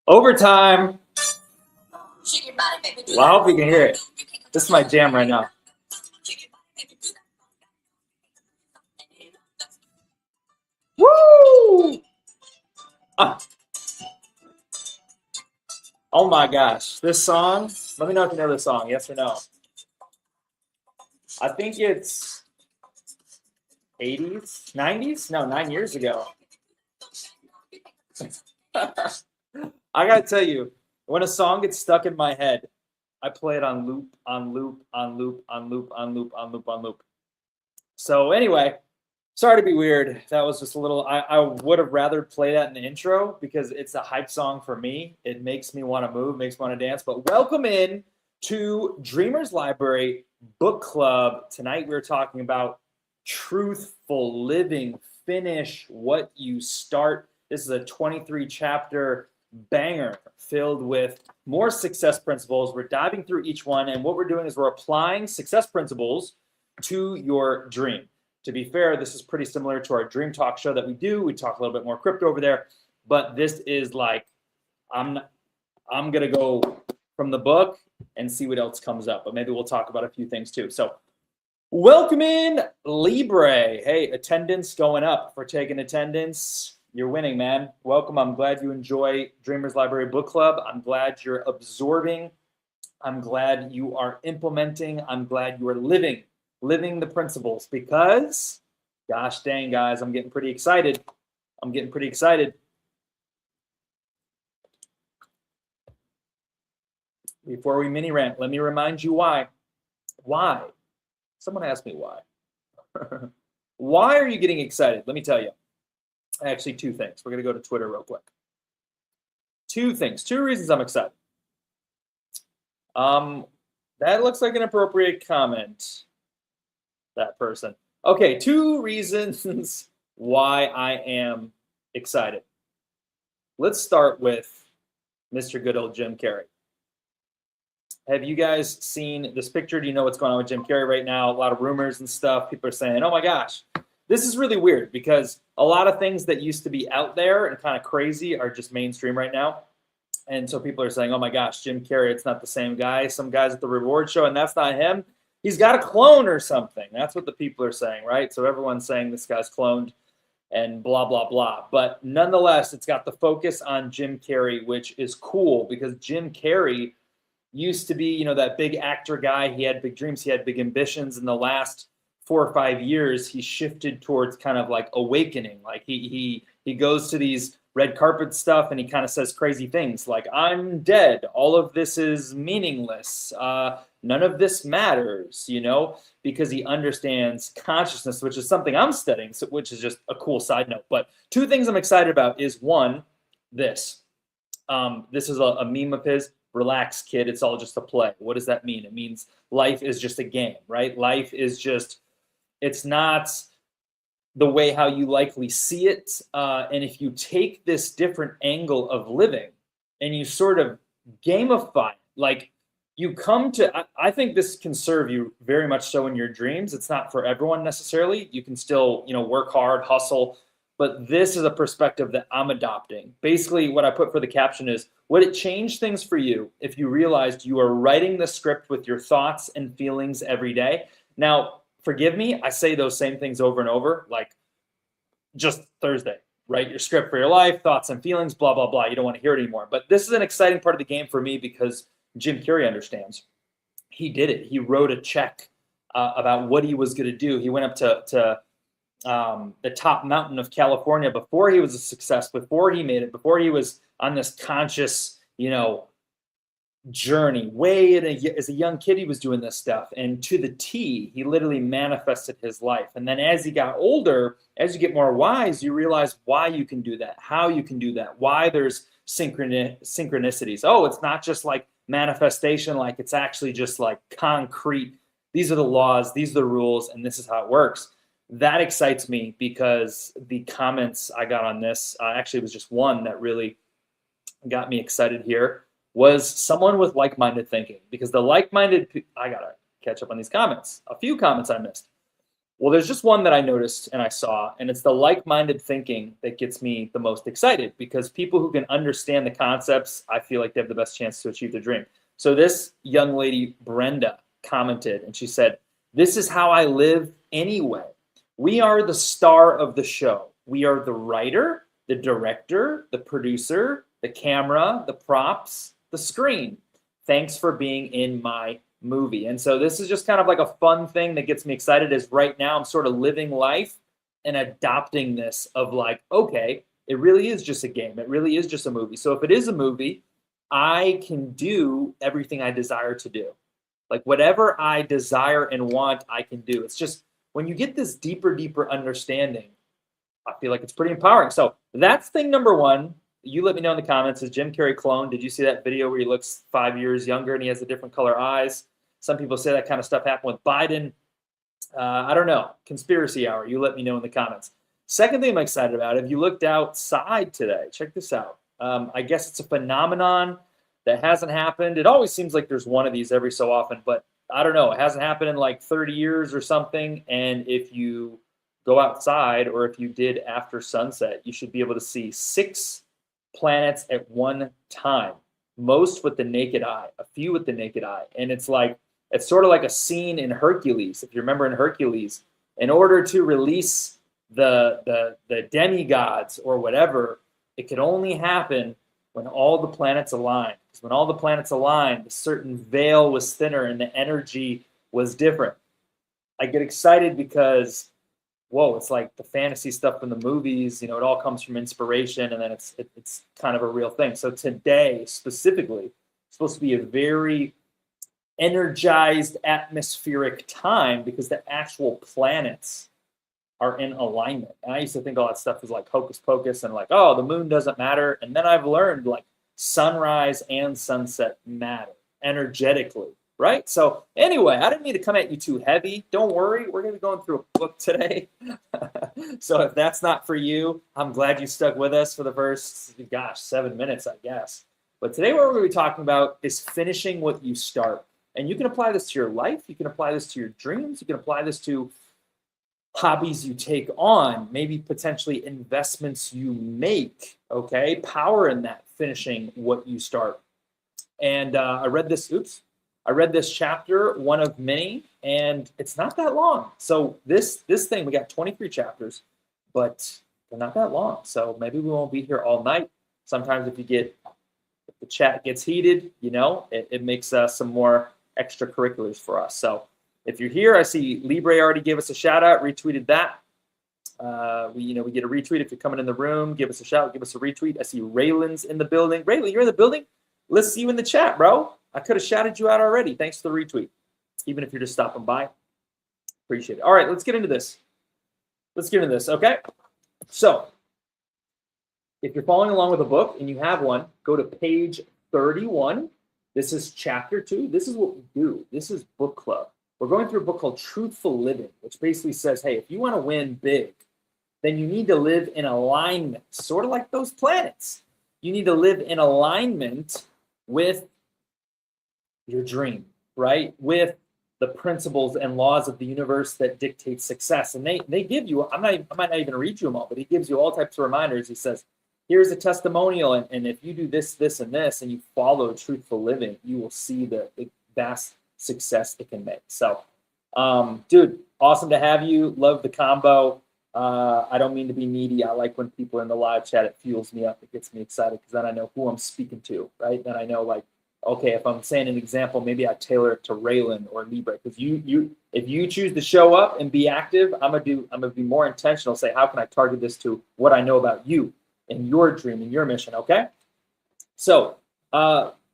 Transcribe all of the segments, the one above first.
Overtime. Well, I hope you can hear it. This is my jam right now. Woo! Ah. Oh my gosh, this song. Let me know if you know this song. Yes or no? I think it's 80s, 90s. No, 9 years ago. I gotta tell you, when a song gets stuck in my head, I play it on loop, on loop, on loop, on loop, on loop, on loop, on loop. So anyway, sorry to be weird. That was just a little. I would have rather play that in the intro because it's a hype song for me. It makes me want to move, makes me want to dance. But welcome in to Dreamers Library Book Club. Tonight we're talking about truthful living. Finish what you start. This is a 23 chapter banger filled with more success principles. We're diving through each one, and what we're doing is we're applying success principles to your dream. To be fair, this is pretty similar to our Dream Talk show that we do. We talk a little bit more crypto over there, but this is like I'm gonna go from the book and see what else comes up. But maybe we'll talk about a few things too. So welcome in Libre. Hey, attendance going up. For taking attendance, you're winning, man. Welcome. I'm glad you enjoy Dreamers Library Book Club. I'm glad you're absorbing. I'm glad you are implementing. I'm glad you are living the principles because, gosh dang, guys, I'm getting pretty excited. Before we mini rant, let me remind you why. Why? Someone asked me why. Why are you getting excited? Let me tell you. Actually, two things. We're going to go to Twitter real quick. Two things. Two reasons I'm excited. That looks like an appropriate comment. That person. Okay, two reasons why I am excited. Let's start with Mr. Good old Jim Carrey. Have you guys seen this picture? Do you know what's going on with Jim Carrey right now? A lot of rumors and stuff. People are saying, oh my gosh, this is really weird because a lot of things that used to be out there and kind of crazy are just mainstream right now. And so people are saying, oh my gosh, Jim Carrey, it's not the same guy. Some guy's at the reward show and that's not him. He's got a clone or something. That's what the people are saying, right? So everyone's saying this guy's cloned and blah, blah, blah. But nonetheless, it's got the focus on Jim Carrey, which is cool because Jim Carrey used to be, you know, that big actor guy. He had big dreams. He had big ambitions. In the last 4 or 5 years, he shifted towards kind of like awakening. Like he goes to these red carpet stuff and he kind of says crazy things like, I'm dead. All of this is meaningless. None of this matters, you know, because he understands consciousness, which is something I'm studying, which is just a cool side note. But two things I'm excited about is one, this. This is a meme of his. Relax, kid. It's all just a play. What does that mean? It means life is just a game, right? Life is just, it's not the way how you likely see it. And if you take this different angle of living and you sort of gamify it, like you come to, I think this can serve you very much so in your dreams. It's not for everyone necessarily. You can still, you know, work hard, hustle, but this is a perspective that I'm adopting. Basically, what I put for the caption is, would it change things for you if you realized you are writing the script with your thoughts and feelings every day? Now, forgive me, I say those same things over and over, like just Thursday. Write your script for your life, thoughts and feelings, blah, blah, blah. You don't want to hear it anymore. But this is an exciting part of the game for me because Jim Carrey understands. He did it. He wrote a check about what he was going to do. He went up to the top mountain of California before he was a success, before he made it, before he was on this conscious, you know, journey. As a young kid, he was doing this stuff. And to the T, he literally manifested his life. And then as he got older, as you get more wise, you realize why you can do that, how you can do that, why there's synchronicities. Oh, it's not just like manifestation, like it's actually just like concrete. These are the laws, these are the rules, and this is how it works. That excites me because the comments I got on this, actually it was just one that really got me excited here, was someone with like-minded thinking. Because the like-minded, I gotta catch up on these comments. A few comments I missed. Well, there's just one that I noticed and I saw, and it's the like-minded thinking that gets me the most excited, because people who can understand the concepts, I feel like they have the best chance to achieve their dream. So this young lady, Brenda, commented and she said, "This is how I live anyway. We are the star of the show. We are the writer, the director, the producer, the camera, the props, the screen. Thanks for being in my movie." And so this is just kind of like a fun thing that gets me excited, is right now I'm sort of living life and adopting this of like, okay, it really is just a game. It really is just a movie. So if it is a movie, I can do everything I desire to do. Like whatever I desire and want, I can do. It's just when you get this deeper understanding, I feel like it's pretty empowering. So that's thing number one. You let me know in the comments. Is Jim Carrey clone? Did you see that video where he looks 5 years younger and he has the different color eyes? Some people say that kind of stuff happened with Biden. I don't know. Conspiracy hour. You let me know in the comments. Second thing I'm excited about, if you looked outside today, check this out. I guess it's a phenomenon that hasn't happened. It always seems like there's one of these every so often, but I don't know. It hasn't happened in like 30 years or something. And if you go outside, or if you did after sunset, you should be able to see 6 planets at one time. Most with the naked eye, a few with the naked eye. And it's sort of like a scene in Hercules. If you remember in Hercules, in order to release the demigods or whatever, it could only happen when all the planets aligned. Because when all the planets aligned, a certain veil was thinner and the energy was different. I get excited because, whoa, it's like the fantasy stuff from the movies, it all comes from inspiration, and then it's kind of a real thing. So today, specifically, it's supposed to be a very energized atmospheric time because the actual planets are in alignment. And I used to think all that stuff was like hocus pocus and like, oh, the moon doesn't matter. And then I've learned like sunrise and sunset matter energetically, right? So anyway, I didn't mean to come at you too heavy. Don't worry, we're going to be going through a book today. So if that's not for you, I'm glad you stuck with us for the first, 7 minutes, I guess. But today what we're going to be talking about is finishing what you start. And you can apply this to your life. You can apply this to your dreams. You can apply this to hobbies you take on, maybe potentially investments you make, okay? Power in that, finishing what you start. And I read this chapter, one of many, and it's not that long. So this thing, we got 23 chapters, but they're not that long. So maybe we won't be here all night. Sometimes if the chat gets heated, it makes some more extracurriculars for us. So if you're here, I see Libre already gave us a shout out, retweeted that. We get a retweet if you're coming in the room. Give us a shout, give us a retweet. I see Raylan's in the building. Raylan, you're in the building? Let's see you in the chat, bro. I could have shouted you out already. Thanks for the retweet, even if you're just stopping by. Appreciate it. All right, let's get into this. Okay? So if you're following along with a book and you have one, go to page 31. This is chapter 2. This is what we do. This is book club. We're going through a book called Truthful Living, which basically says, hey, if you want to win big, then you need to live in alignment, sort of like those planets. You need to live in alignment with your dream, right? With the principles and laws of the universe that dictate success. And they give you, I might not even read you them all, but he gives you all types of reminders. He says, here's a testimonial, and if you do this, this, and this, and you follow truthful living, you will see the vast success it can make. So, dude, awesome to have you. Love the combo. I don't mean to be needy. I like when people are in the live chat. It fuels me up. It gets me excited because then I know who I'm speaking to, right? Then I know, like, okay, if I'm saying an example, maybe I tailor it to Raylan or Libre, because if you choose to show up and be active, I'm gonna be more intentional. Say, how can I target this to what I know about you and your dream and your mission? Okay, so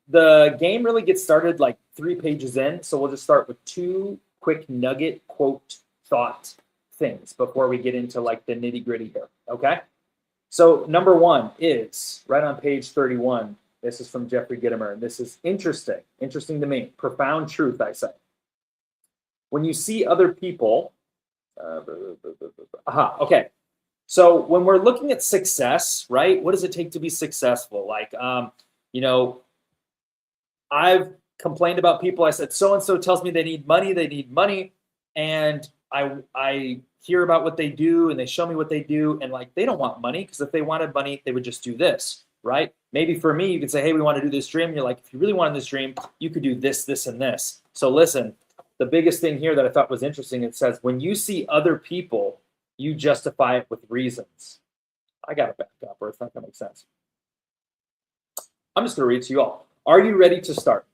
the game really gets started like 3 pages in, so we'll just start with 2 quick nugget quote thought things before we get into like the nitty gritty here. Okay, so number 1 is right on page 31. This is from Jeffrey Gitomer, and this is interesting to me. Profound truth, I say. When you see other people, okay. So when we're looking at success, right? What does it take to be successful? Like, I've complained about people. I said, so-and-so tells me they need money. And I hear about what they do and they show me what they do, and like they don't want money, because if they wanted money, they would just do this, right? Maybe for me, you could say, hey, we want to do this dream. You're like, if you really wanted this dream, you could do this, this, and this. So listen, the biggest thing here that I thought was interesting, it says, when you see other people, you justify it with reasons. I got to back up, or it's not going to make sense. I'm just going to read to you all. Are you ready to start?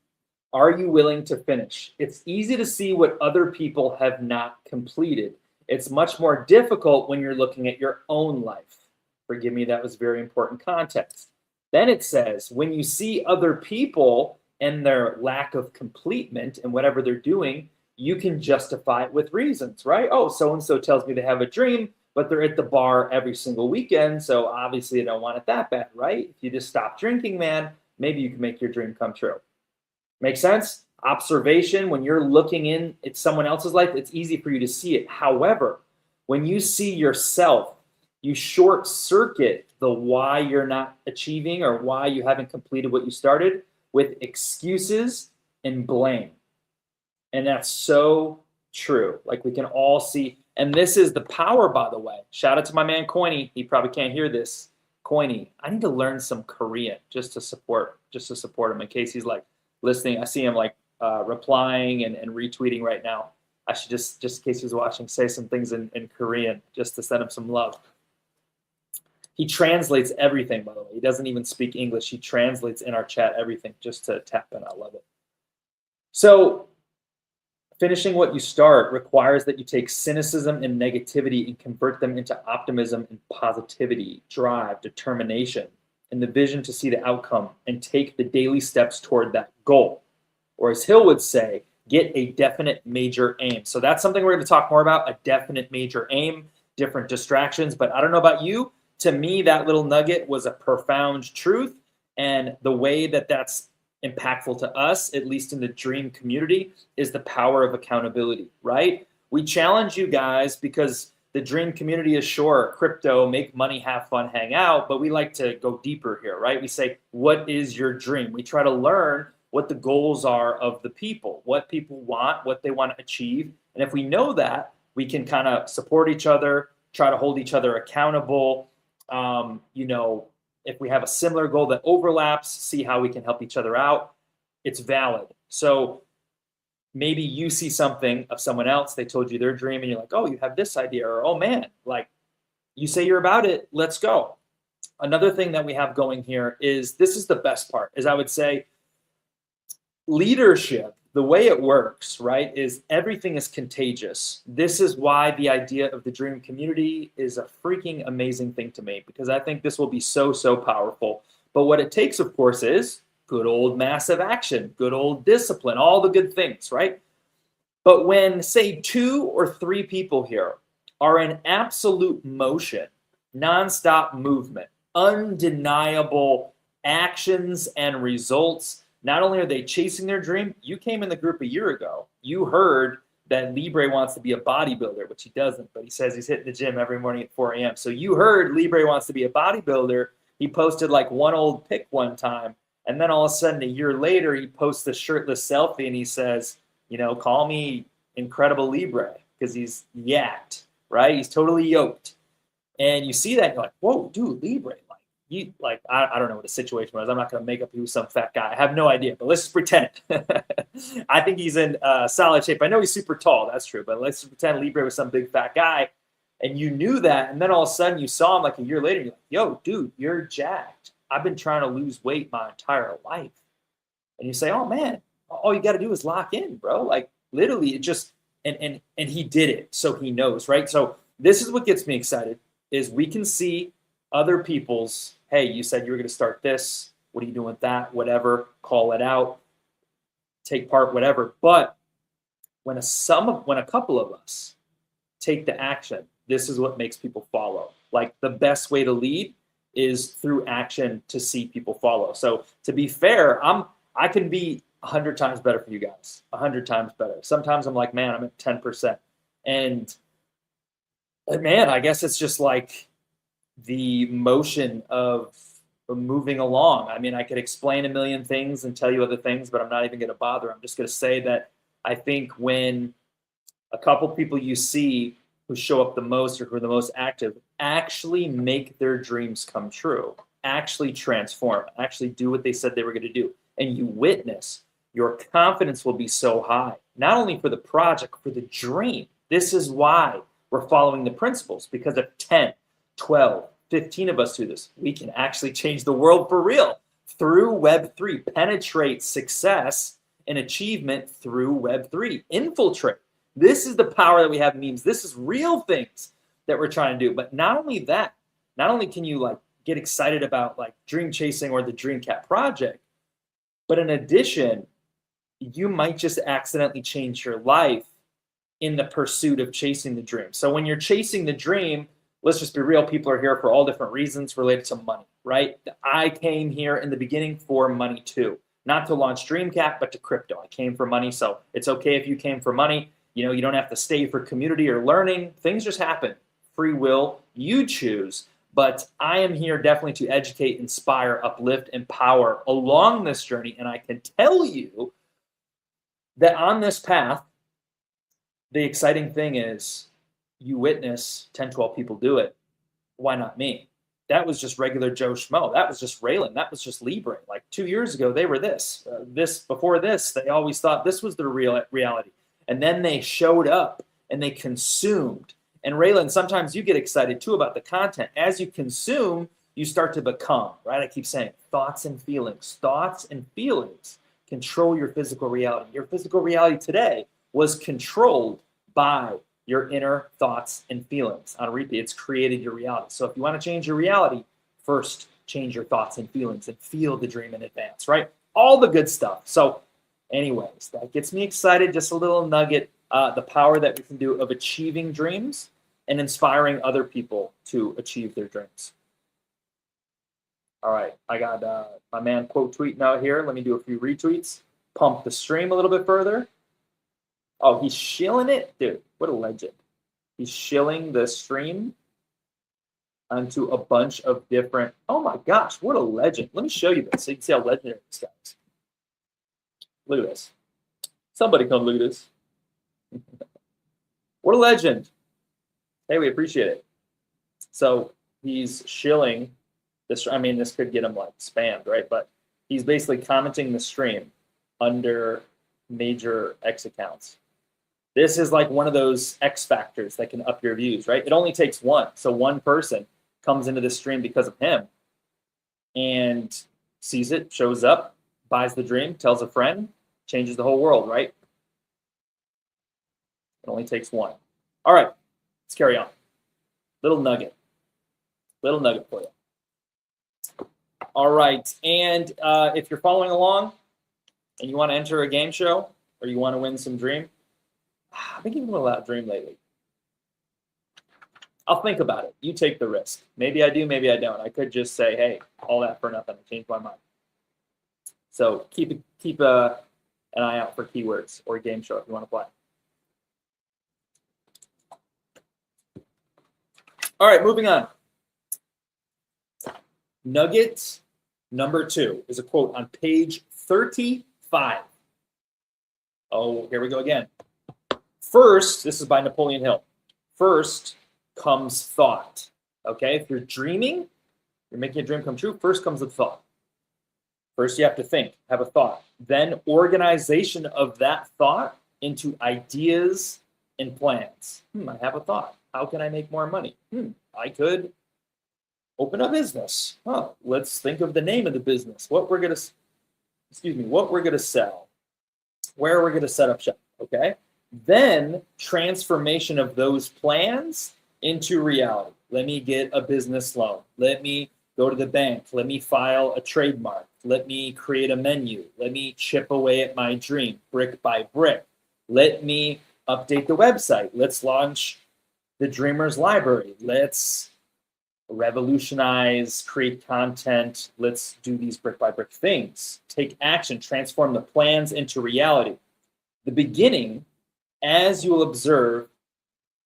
Are you willing to finish? It's easy to see what other people have not completed. It's much more difficult when you're looking at your own life. Forgive me, that was very important context. Then it says, when you see other people and their lack of completement in whatever they're doing, you can justify it with reasons, right? Oh, so-and-so tells me they have a dream, but they're at the bar every single weekend, so obviously they don't want it that bad, right? If you just stop drinking, man, maybe you can make your dream come true. Make sense? Observation, when you're looking in at someone else's life, it's easy for you to see it. However, when you see yourself, you short circuit the why you're not achieving or why you haven't completed what you started with excuses and blame. And that's so true. Like we can all see, and this is the power, by the way. Shout out to my man Coiny. He probably can't hear this. Coiny, I need to learn some Korean just to support him in case he's like listening. I see him like replying and retweeting right now. I should just in case he's watching, say some things in Korean just to send him some love. He translates everything, by the way. He doesn't even speak English. He translates in our chat everything just to tap in. I love it. So finishing what you start requires that you take cynicism and negativity and convert them into optimism and positivity, drive, determination, and the vision to see the outcome and take the daily steps toward that goal. Or as Hill would say, get a definite major aim. So that's something we're going to talk more about, a definite major aim, different distractions. But I don't know about you. To me, that little nugget was a profound truth. And the way that that's impactful to us, at least in the dream community, is the power of accountability, right? We challenge you guys because the dream community is sure, crypto, make money, have fun, hang out, but we like to go deeper here, right? We say, what is your dream? We try to learn what the goals are of the people, what people want, what they want to achieve. And if we know that, we can kind of support each other, try to hold each other accountable. If we have a similar goal that overlaps, see how we can help each other out. It's valid. So maybe you see something of someone else, they told you their dream, and you're like, oh, you have this idea, or oh man, like you say you're about it, let's go. Another thing that we have going here is, this is the best part, is I would say leadership, the way it works, right, is everything is contagious. This is why the idea of the dream community is a freaking amazing thing to me, because I think this will be so, so powerful. But what it takes, of course, is good old massive action, good old discipline, all the good things, right? But when, say, 2 or 3 people here are in absolute motion, nonstop movement, undeniable actions and results, not only are they chasing their dream, you came in the group a year ago. You heard that Libre wants to be a bodybuilder, which he doesn't, but he says he's hitting the gym every morning at 4 a.m. So you heard Libre wants to be a bodybuilder. He posted like one old pic one time. And then all of a sudden, a year later, he posts a shirtless selfie and he says, call me Incredible Libre, because he's yacked, right? He's totally yoked. And you see that, and you're like, whoa, dude, Libre. I don't know what the situation was. I'm not going to make up he was some fat guy. I have no idea, but let's just pretend. I think he's in solid shape. I know he's super tall. That's true. But let's just pretend Libre was some big fat guy. And you knew that. And then all of a sudden you saw him like a year later. And you're like, yo, dude, you're jacked. I've been trying to lose weight my entire life. And you say, oh, man, all you got to do is lock in, bro. Like literally it just, and he did it. So he knows, right? So this is what gets me excited, is we can see other people's, hey, you said you were going to start this. What are you doing with that? Whatever, call it out, take part, whatever. But when a couple of us take the action, this is what makes people follow. Like the best way to lead is through action to see people follow. So to be fair, I can be 100 times better for you guys, 100 times better. Sometimes I'm like, man, I'm at 10%. And man, I guess it's just like the motion of moving along. I mean, I could explain a million things and tell you other things, but I'm not even going to bother. I'm just going to say that I think when A couple people you see who show up the most or who are the most active actually make their dreams come true, actually transform, actually do what they said they were going to do. And you witness, your confidence will be so high, not only for the project, for the dream. This is why we're following the principles, because if 10, 12, 15 of us do this, we can actually change the world for real through Web3, penetrate success and achievement through Web3, infiltrate. This is the power that we have in memes. This is real things that we're trying to do. But not only that, not only can you like get excited about like dream chasing or the Dreamcat project, but in addition, you might just accidentally change your life in the pursuit of chasing the dream. So when you're chasing the dream, let's just be real, people are here for all different reasons related to money, right? I came here in the beginning for money too. Not to launch Dreamcat, but to crypto. I came for money, so it's okay if you came for money. You know, you don't have to stay for community or learning. Things just happen. Free will, you choose. But I am here definitely to educate, inspire, uplift, empower along this journey. And I can tell you that on this path, the exciting thing is you witness 10, 12 people do it. Why not me? That was just regular Joe Schmo. That was just Raylan. That was just Libre. Like 2 years ago, they were this. Before this, they always thought this was the real reality. And then they showed up and they consumed. And Raylan, sometimes you get excited too about the content. As you consume, you start to become, right? I keep saying thoughts and feelings. Thoughts and feelings control your physical reality. Your physical reality today was controlled by your inner thoughts and feelings. On repeat, it's created your reality. So if you want to change your reality, first change your thoughts and feelings and feel the dream in advance, right? All the good stuff. So anyways, that gets me excited. Just a little nugget, the power that we can do of achieving dreams and inspiring other people to achieve their dreams. All right, I got my man quote tweeting out here. Let me do a few retweets. Pump the stream a little bit further. Oh, he's shilling it? Dude, what a legend. He's shilling the stream onto a bunch of different... Oh my gosh, what a legend. Let me show you this so you can see how legendary this guy is. Look at this. Somebody come look at this. What a legend. Hey, we appreciate it. So he's shilling this. I mean, this could get him like spammed, right? But he's basically commenting the stream under major X accounts. This is like one of those X factors that can up your views, right? It only takes one. So one person comes into this stream because of him and sees it, shows up, buys the dream, tells a friend, changes the whole world, right? It only takes one. All right, let's carry on. Little nugget for you. All right, and if you're following along and you want to enter a game show or you want to win some dream, I've been giving a lot of dream lately. I'll think about it. You take the risk. Maybe I do, maybe I don't. I could just say, hey, all that for nothing. I changed my mind. So keep an eye out for keywords or game show if you want to play. All right, moving on. Nugget number 2 is a quote on page 35. Oh, here we go again. First, this is by Napoleon Hill. First comes thought. Okay, if you're dreaming, you're making a dream come true, first comes the thought. First, you have to think, have a thought. Then organization of that thought into ideas and plans. I have a thought. How can I make more money? I could open a business. Let's think of the name of the business. What we're gonna sell. Where we're gonna set up shop. Okay. Then transformation of those plans into reality. Let me get a business loan. Let me go to the bank. Let me file a trademark. Let me create a menu. Let me chip away at my dream brick by brick. Let me update the website. Let's launch the Dreamers Library. Let's revolutionize, create content. Let's do these brick by brick things. Take action, transform the plans into reality. The beginning, as you'll observe,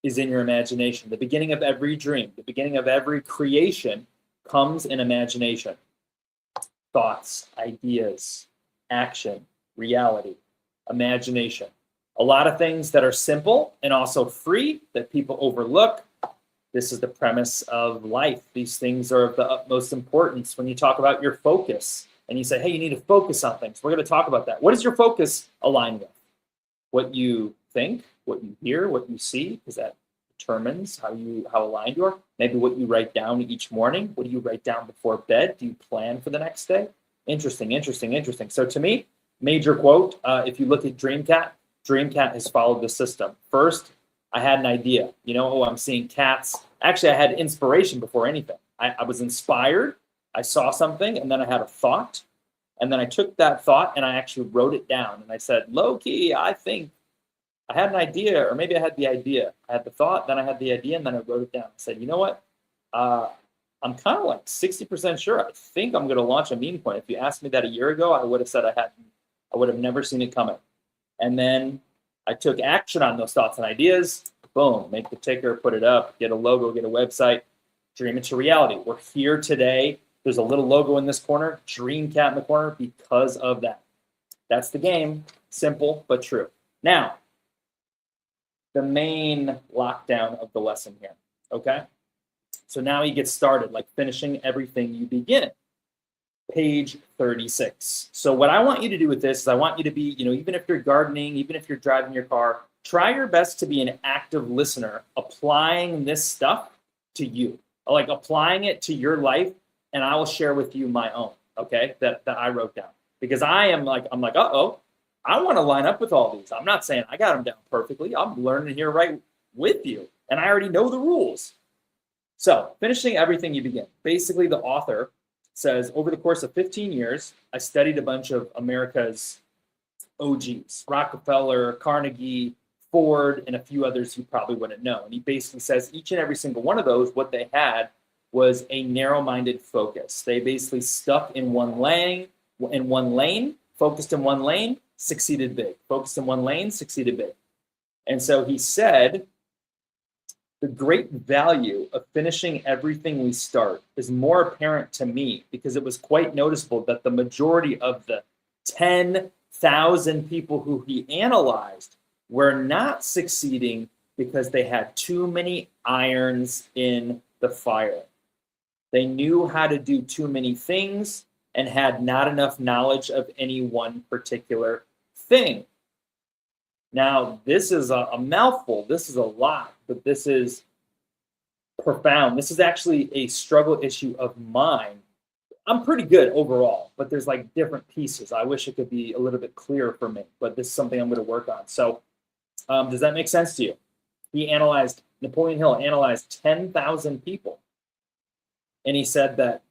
is in your imagination. The beginning of every dream, the beginning of every creation comes in imagination. Thoughts, ideas, action, reality, imagination. A lot of things that are simple and also free that people overlook. This is the premise of life. These things are of the utmost importance. When you talk about your focus and you say, hey, you need to focus on things, we're going to talk about that. What does your focus align with? What you think, what you hear, what you see, because that determines how aligned you are. Maybe what you write down each morning. What do you write down before bed? Do you plan for the next day? Interesting. So to me, major quote, if you look at Dreamcat has followed the system. First, I had an idea. I'm seeing cats. Actually, I had inspiration before anything. I was inspired. I saw something, and then I had a thought. And then I took that thought, and I actually wrote it down. And I said, low-key, I think I had an idea, or maybe I had the idea. I had the thought, then I had the idea, and then I wrote it down. I said, you know what? I'm kind of like 60% sure. I think I'm going to launch a meme coin. If you asked me that a year ago, I would have said I hadn't. I would have never seen it coming. And then I took action on those thoughts and ideas. Boom, make the ticker, put it up, get a logo, get a website, dream into reality. We're here today. There's a little logo in this corner, Dreamcat in the corner, because of that. That's the game. Simple, but true. Now, the main lockdown of the lesson here, okay? So now he gets started, like finishing everything you begin. Page 36. So what I want you to do with this is I want you to be, even if you're gardening, even if you're driving your car, try your best to be an active listener, applying this stuff to you, like applying it to your life, and I will share with you my own, okay, that I wrote down. Because I'm like, uh-oh, I want to line up with all these. I'm not saying I got them down perfectly. I'm learning here right with you, and I already know the rules. So finishing everything you begin. Basically, the author says, over the course of 15 years, I studied a bunch of America's OGs, Rockefeller, Carnegie, Ford, and a few others you probably wouldn't know. And he basically says each and every single one of those, what they had was a narrow-minded focus. They basically stuck in one lane, focused in one lane, succeeded big. Focused in one lane, succeeded big. And so he said, the great value of finishing everything we start is more apparent to me because it was quite noticeable that the majority of the 10,000 people who he analyzed were not succeeding because they had too many irons in the fire. They knew how to do too many things and had not enough knowledge of any one particular thing. Now, this is a mouthful. This is a lot, but this is profound. This is actually a struggle issue of mine. I'm pretty good overall, but there's like different pieces. I wish it could be a little bit clearer for me, but this is something I'm going to work on. So does that make sense to you? Napoleon Hill analyzed 10,000 people. And he said that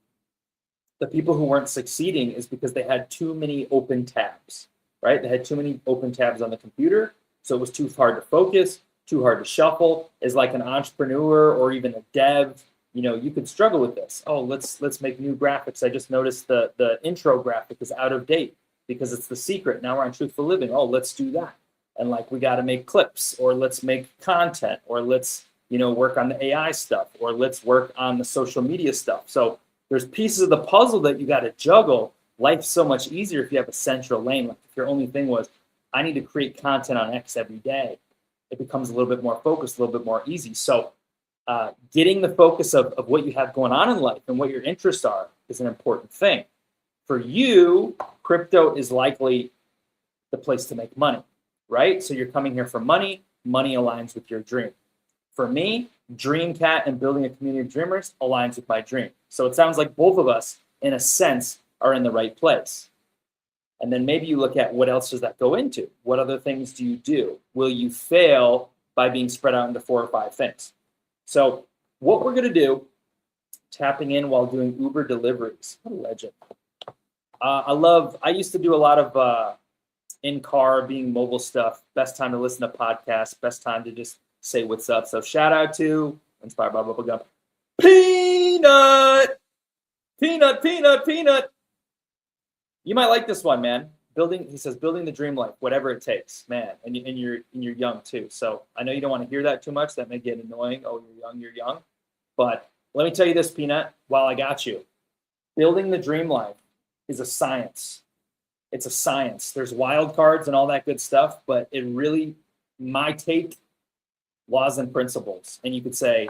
the people who weren't succeeding is because they had too many open tabs, right? They had too many open tabs on the computer. So it was too hard to focus, too hard to shuffle. As like an entrepreneur or even a dev, you could struggle with this. Oh, let's make new graphics. I just noticed the intro graphic is out of date because it's the secret. Now we're on Truthful Living. Oh, let's do that. And like we got to make clips, or let's make content, or let's work on the AI stuff, or let's work on the social media stuff. So there's pieces of the puzzle that you got to juggle. Life's so much easier if you have a central lane. Like if your only thing was, I need to create content on X every day, it becomes a little bit more focused, a little bit more easy. So getting the focus of what you have going on in life and what your interests are is an important thing. For you, crypto is likely the place to make money, right? So you're coming here for money. Money aligns with your dream. For me, Dreamcat and building a community of dreamers aligns with my dream. So it sounds like both of us, in a sense, are in the right place. And then maybe you look at what else does that go into? What other things do you do? Will you fail by being spread out into 4 or 5 things? So what we're going to do, tapping in while doing Uber deliveries. What a legend. I used to do a lot of in-car, being mobile stuff. Best time to listen to podcasts. Best time to just say what's up. So shout out to Inspired by Bubblegum. Peanut. You might like this one, man. He says, building the dream life, whatever it takes, man. And you're young too. So I know you don't want to hear that too much. That may get annoying. Oh, you're young. But let me tell you this, Peanut, while I got you. Building the dream life is a science. it's a science. There's wild cards and all that good stuff, but it really, my take, laws and principles. And you could say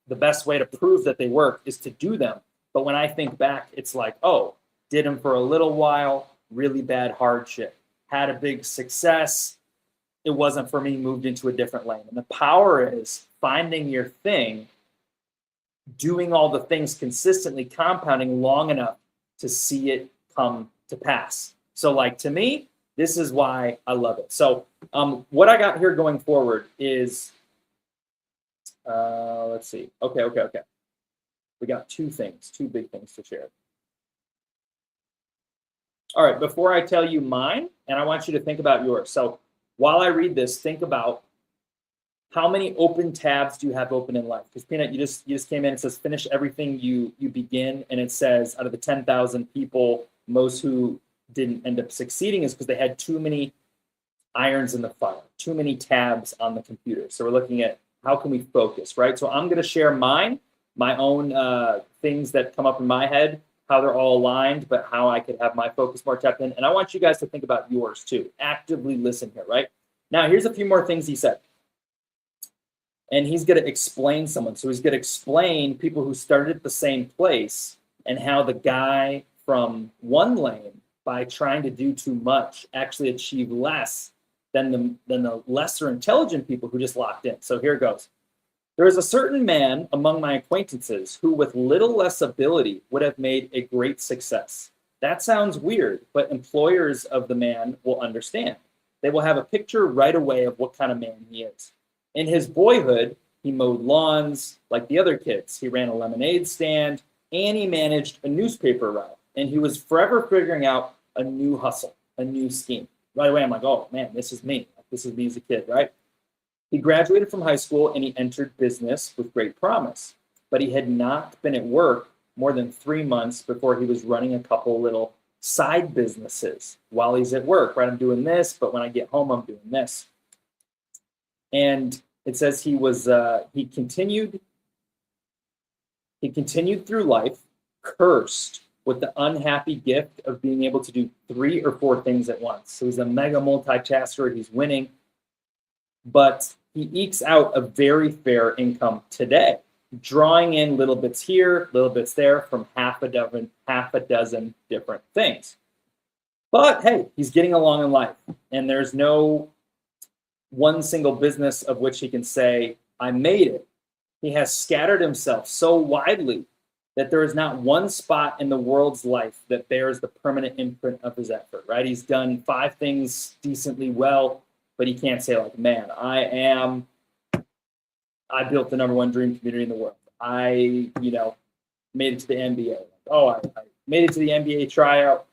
the best way to prove that they work is to do them. But when I think back, it's like, oh, did them for a little while, really bad hardship, had a big success. It wasn't for me, moved into a different lane. And the power is finding your thing, doing all the things consistently, compounding long enough to see it come to pass. So like to me, this is why I love it. So what I got here going forward is, let's see. Okay. We got two big things to share. All right, before I tell you mine, and I want you to think about yours. So while I read this, think about how many open tabs do you have open in life? Because Peanut, you just came in and says finish everything you begin, and it says out of the 10,000 people, most who didn't end up succeeding is because they had too many irons in the fire, too many tabs on the computer. So we're looking at how can we focus, right? So I'm going to share mine, my own things that come up in my head, how they're all aligned, but how I could have my focus more tapped in. And I want you guys to think about yours too. Actively listen here, right? Now, here's a few more things he said. And he's going to explain someone. So he's going to explain people who started at the same place and how the guy from one lane, by trying to do too much, actually achieved less than the lesser intelligent people who just locked in. So here it goes. There is a certain man among my acquaintances who with little less ability would have made a great success. That sounds weird, but employers of the man will understand. They will have a picture right away of what kind of man he is. In his boyhood, he mowed lawns like the other kids. He ran a lemonade stand, and he managed a newspaper route. And he was forever figuring out a new hustle, a new scheme. Right away, I'm like, oh, man, this is me. This is me as a kid, right? He graduated from high school, and he entered business with great promise. But he had not been at work more than 3 months before he was running a couple little side businesses while he's at work, right? I'm doing this, but when I get home, I'm doing this. And it says he continued through life cursed with the unhappy gift of being able to do 3 or 4 things at once. So he's a mega multitasker, he's winning, but he ekes out a very fair income today, drawing in little bits here, little bits there from half a dozen different things. But hey, he's getting along in life, and there's no one single business of which he can say, I made it. He has scattered himself so widely that there is not one spot in the world's life that bears the permanent imprint of his effort, right? He's done 5 things decently well, but he can't say like, man, I built the #1 dream community in the world. I, made it to the NBA. I made it to the NBA tryout,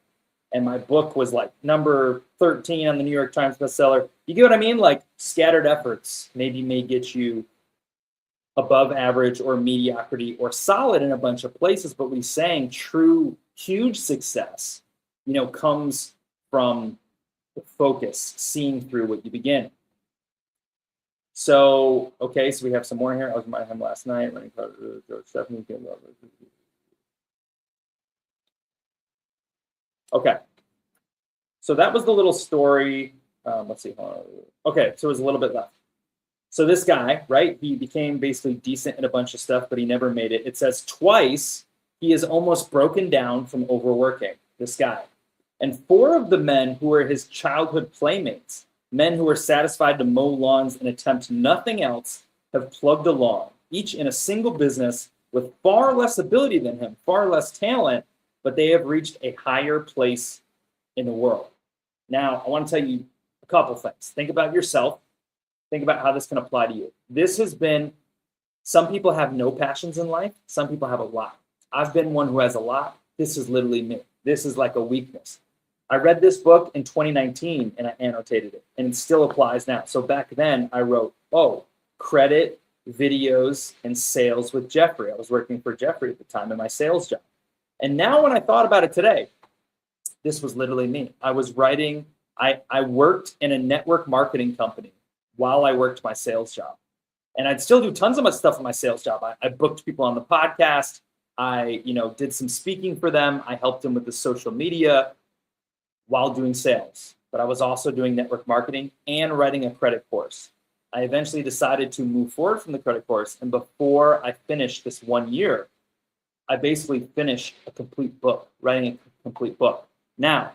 and my book was like number 13 on the New York Times bestseller. You get what I mean? Like scattered efforts maybe may get you above average or mediocrity or solid in a bunch of places, but we're saying true, huge success, comes from the focus, seeing through what you begin. So, okay, so we have some more here. I was with him last night. Running Stephanie. Okay. So that was the little story. Let's see. Okay, so there's a little bit left. So this guy, right, he became basically decent in a bunch of stuff, but he never made it. It says twice he is almost broken down from overworking, this guy. And 4 of the men who were his childhood playmates, men who were satisfied to mow lawns and attempt nothing else, have plugged along, each in a single business with far less ability than him, far less talent, but they have reached a higher place in the world. Now, I want to tell you a couple things. Think about yourself. Think about how this can apply to you. This has been, some people have no passions in life. Some people have a lot. I've been one who has a lot. This is literally me. This is like a weakness. I read this book in 2019 and I annotated it, and it still applies now. So back then I wrote, credit, videos, and sales with Jeffrey. I was working for Jeffrey at the time in my sales job. And now when I thought about it today, this was literally me. I was writing, I worked in a network marketing company while I worked my sales job. And I'd still do tons of my stuff in my sales job. I booked people on the podcast. I, did some speaking for them. I helped them with the social media. while doing sales, but I was also doing network marketing and writing a credit course. I eventually decided to move forward from the credit course. And before I finished this 1 year, I basically finished a complete book, writing a complete book. Now,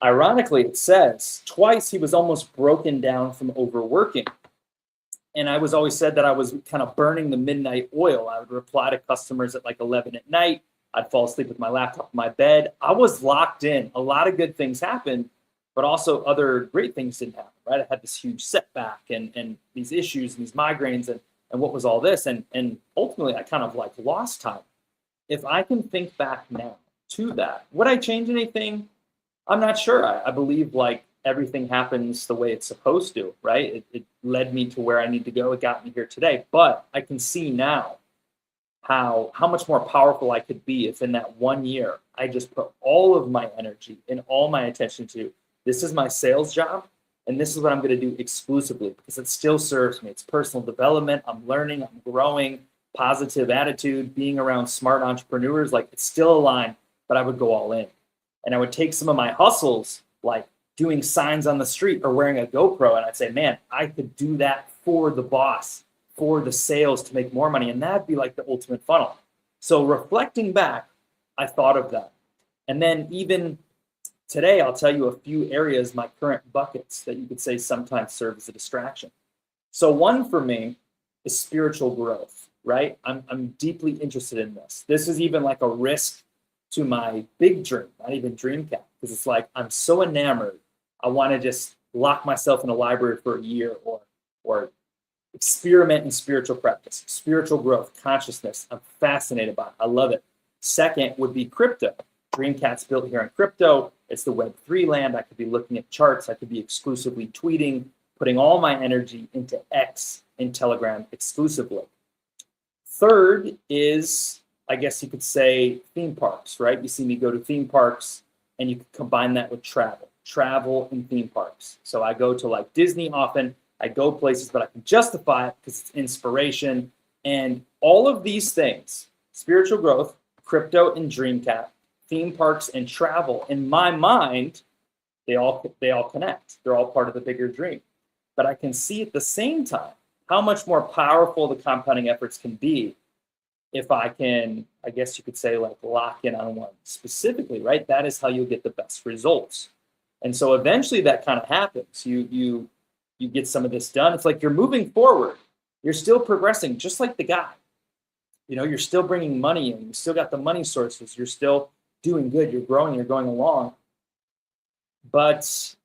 ironically, it says twice he was almost broken down from overworking. And I was always said that I was kind of burning the midnight oil. I would reply to customers at like 11 at night. I'd fall asleep with my laptop in my bed. I was locked in. A lot of good things happened, but also other great things didn't happen, right? I had this huge setback and these issues and these migraines and what was all this? And ultimately, I kind of like lost time. If I can think back now to that, would I change anything? I'm not sure. I believe like everything happens the way it's supposed to, right? It led me to where I need to go. It got me here today. But I can see now how much more powerful I could be if in that 1 year, I just put all of my energy and all my attention to, this is my sales job, and this is what I'm going to do exclusively because it still serves me. It's personal development. I'm learning, I'm growing, positive attitude, being around smart entrepreneurs, like it's still aligned, but I would go all in. And I would take some of my hustles, like doing signs on the street or wearing a GoPro, and I'd say, man, I could do that for the boss, for the sales to make more money. And that'd be like the ultimate funnel. So reflecting back, I thought of that. And then even today, I'll tell you a few areas, my current buckets that you could say sometimes serve as a distraction. So one for me is spiritual growth, right? I'm deeply interested in this. This is even like a risk to my big dream, not even dream cap, because it's like I'm so enamored. I want to just lock myself in a library for a year or experiment in spiritual practice, spiritual growth, consciousness. I'm fascinated by it. I love it. Second would be crypto. Dreamcat's built here in crypto. It's the Web3 land. I could be looking at charts. I could be exclusively tweeting, putting all my energy into X and Telegram exclusively. Third is, I guess you could say, theme parks, right? You see me go to theme parks, and you could combine that with travel and theme parks. So I go to like Disney often. I go places, but I can justify it because it's inspiration. And all of these things, spiritual growth, crypto and Dreamcat, theme parks and travel, in my mind, they all connect. They're all part of the bigger dream. But I can see at the same time how much more powerful the compounding efforts can be if I can, I guess you could say, like lock in on one specifically, right? That is how you'll get the best results. And so eventually that kind of happens. You get some of this done. It's like you're moving forward. You're still progressing, just like the guy. You know, you're still bringing money in. You still got the money sources. You're still doing good. You're growing. You're going along. But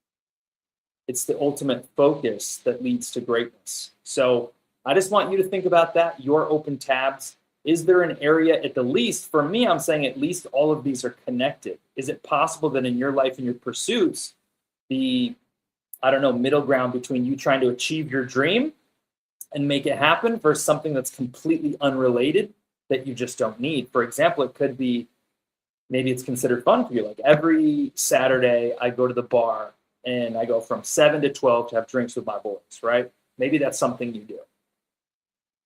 it's the ultimate focus that leads to greatness. So I just want you to think about that. Your open tabs. Is there an area, at the least, for me, I'm saying at least all of these are connected. Is it possible that in your life and your pursuits, the, I don't know, middle ground between you trying to achieve your dream and make it happen versus something that's completely unrelated that you just don't need? For example, it could be, maybe it's considered fun for you. Like every Saturday, I go to the bar and I go from 7 to 12 to have drinks with my boys, right? Maybe that's something you do.